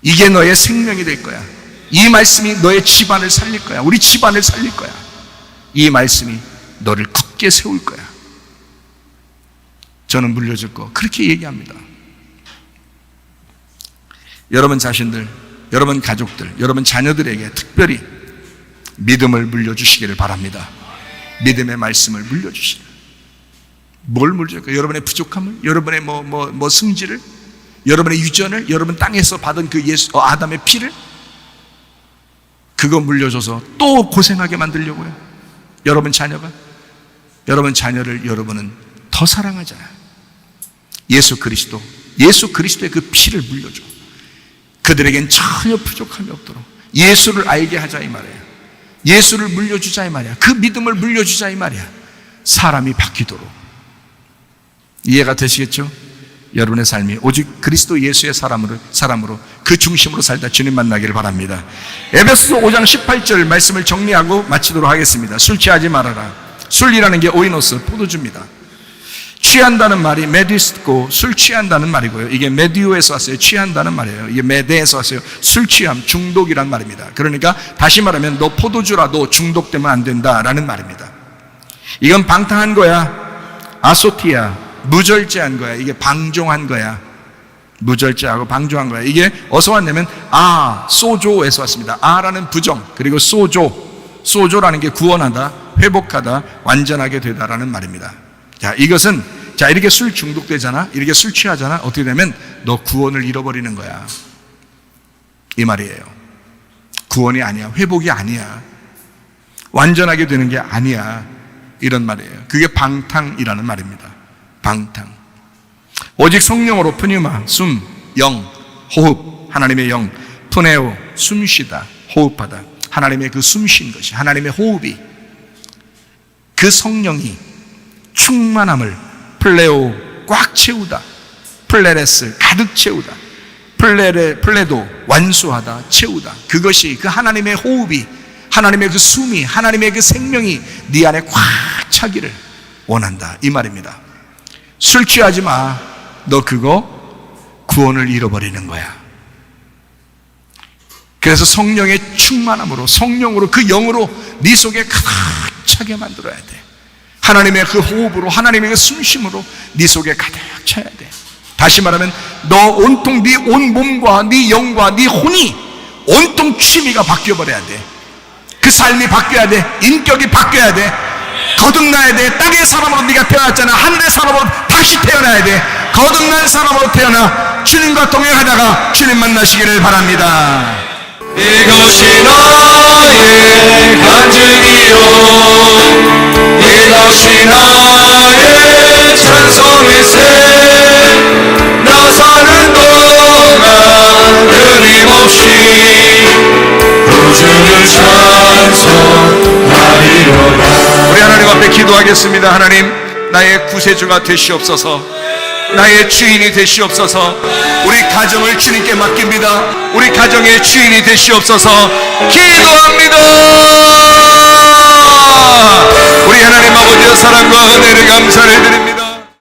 이게 너의 생명이 될 거야. 이 말씀이 너의 집안을 살릴 거야. 우리 집안을 살릴 거야. 이 말씀이 너를 굳게 세울 거야. 저는 물려줄 거 그렇게 얘기합니다. 여러분 자신들, 여러분 가족들, 여러분 자녀들에게 특별히 믿음을 물려주시기를 바랍니다. 믿음의 말씀을 물려주시라. 뭘 물려줄까요? 여러분의 부족함을, 여러분의 승질을, 여러분의 유전을, 여러분 땅에서 받은 그 아담의 피를, 그거 물려줘서 또 고생하게 만들려고요. 여러분 자녀가, 여러분 자녀를 여러분은 더 사랑하잖아요. 예수 그리스도의 그 피를 물려줘. 그들에겐 전혀 부족함이 없도록 예수를 알게 하자 이 말이에요. 예수를 물려주자 이 말이야. 그 믿음을 물려주자 이 말이야. 사람이 바뀌도록. 이해가 되시겠죠? 여러분의 삶이 오직 그리스도 예수의 사람으로 그 중심으로 살다 주님 만나기를 바랍니다. 에베소서 5장 18절 말씀을 정리하고 마치도록 하겠습니다. 술 취하지 말아라. 술이라는 게 오이노스, 포도주입니다. 취한다는 말이 메디스고 술 취한다는 말이고요. 이게 메디오에서 왔어요. 취한다는 말이에요. 이게 메데에서 왔어요. 술 취함, 중독이란 말입니다. 그러니까 다시 말하면 너 포도주라도 중독되면 안 된다라는 말입니다. 이건 방탕한 거야. 아소티야. 무절제한 거야. 이게 방종한 거야. 무절제하고 방종한 거야. 이게 어디서 왔냐면 소조에서 왔습니다. 아라는 부정, 그리고 소조라는 게 구원하다, 회복하다, 완전하게 되다라는 말입니다. 자, 이것은 이렇게 술 중독되잖아, 이렇게 술 취하잖아. 어떻게 되면 너 구원을 잃어버리는 거야 이 말이에요. 구원이 아니야, 회복이 아니야, 완전하게 되는 게 아니야, 이런 말이에요. 그게 방탕이라는 말입니다. 방탕. 오직 성령으로 푸뉴마, 숨, 영, 호흡, 하나님의 영, 푸네오, 숨쉬다, 호흡하다. 하나님의 그 숨쉰 것이, 하나님의 호흡이, 그 성령이 충만함을, 플레오, 꽉 채우다, 플레레스, 가득 채우다, 플레도, 완수하다, 채우다. 그것이, 그 하나님의 호흡이, 하나님의 그 숨이, 하나님의 그 생명이 네 안에 꽉 차기를 원한다 이 말입니다. 술 취하지 마. 너 그거 구원을 잃어버리는 거야. 그래서 성령의 충만함으로, 성령으로, 그 영으로 네 속에 가득 차게 만들어야 돼. 하나님의 그 호흡으로, 하나님의 그 숨쉼으로 네 속에 가득 차야 돼. 다시 말하면 너 온통 네 온 몸과 네 영과 네 혼이 온통 취미가 바뀌어버려야 돼. 그 삶이 바뀌어야 돼. 인격이 바뀌어야 돼. 거듭나야 돼. 땅의 사람으로 네가 태어났잖아. 하늘의 사람으로 다시 태어나야 돼. 거듭난 사람으로 태어나 주님과 동행하다가 주님 만나시기를 바랍니다. 이것이 나의 간증이요, 이것이 나의 찬송일세 나 사는 동안 끊임없이 주를 찬송하리로다. 우리 하나님 앞에 기도하겠습니다. 하나님, 나의 구세주가 되시옵소서. 나의 주인이 되시옵소서. 우리 가정을 주님께 맡깁니다. 우리 가정의 주인이 되시옵소서. 기도합니다. 우리 하나님 아버지의 사랑과 은혜를 감사를 드립니다.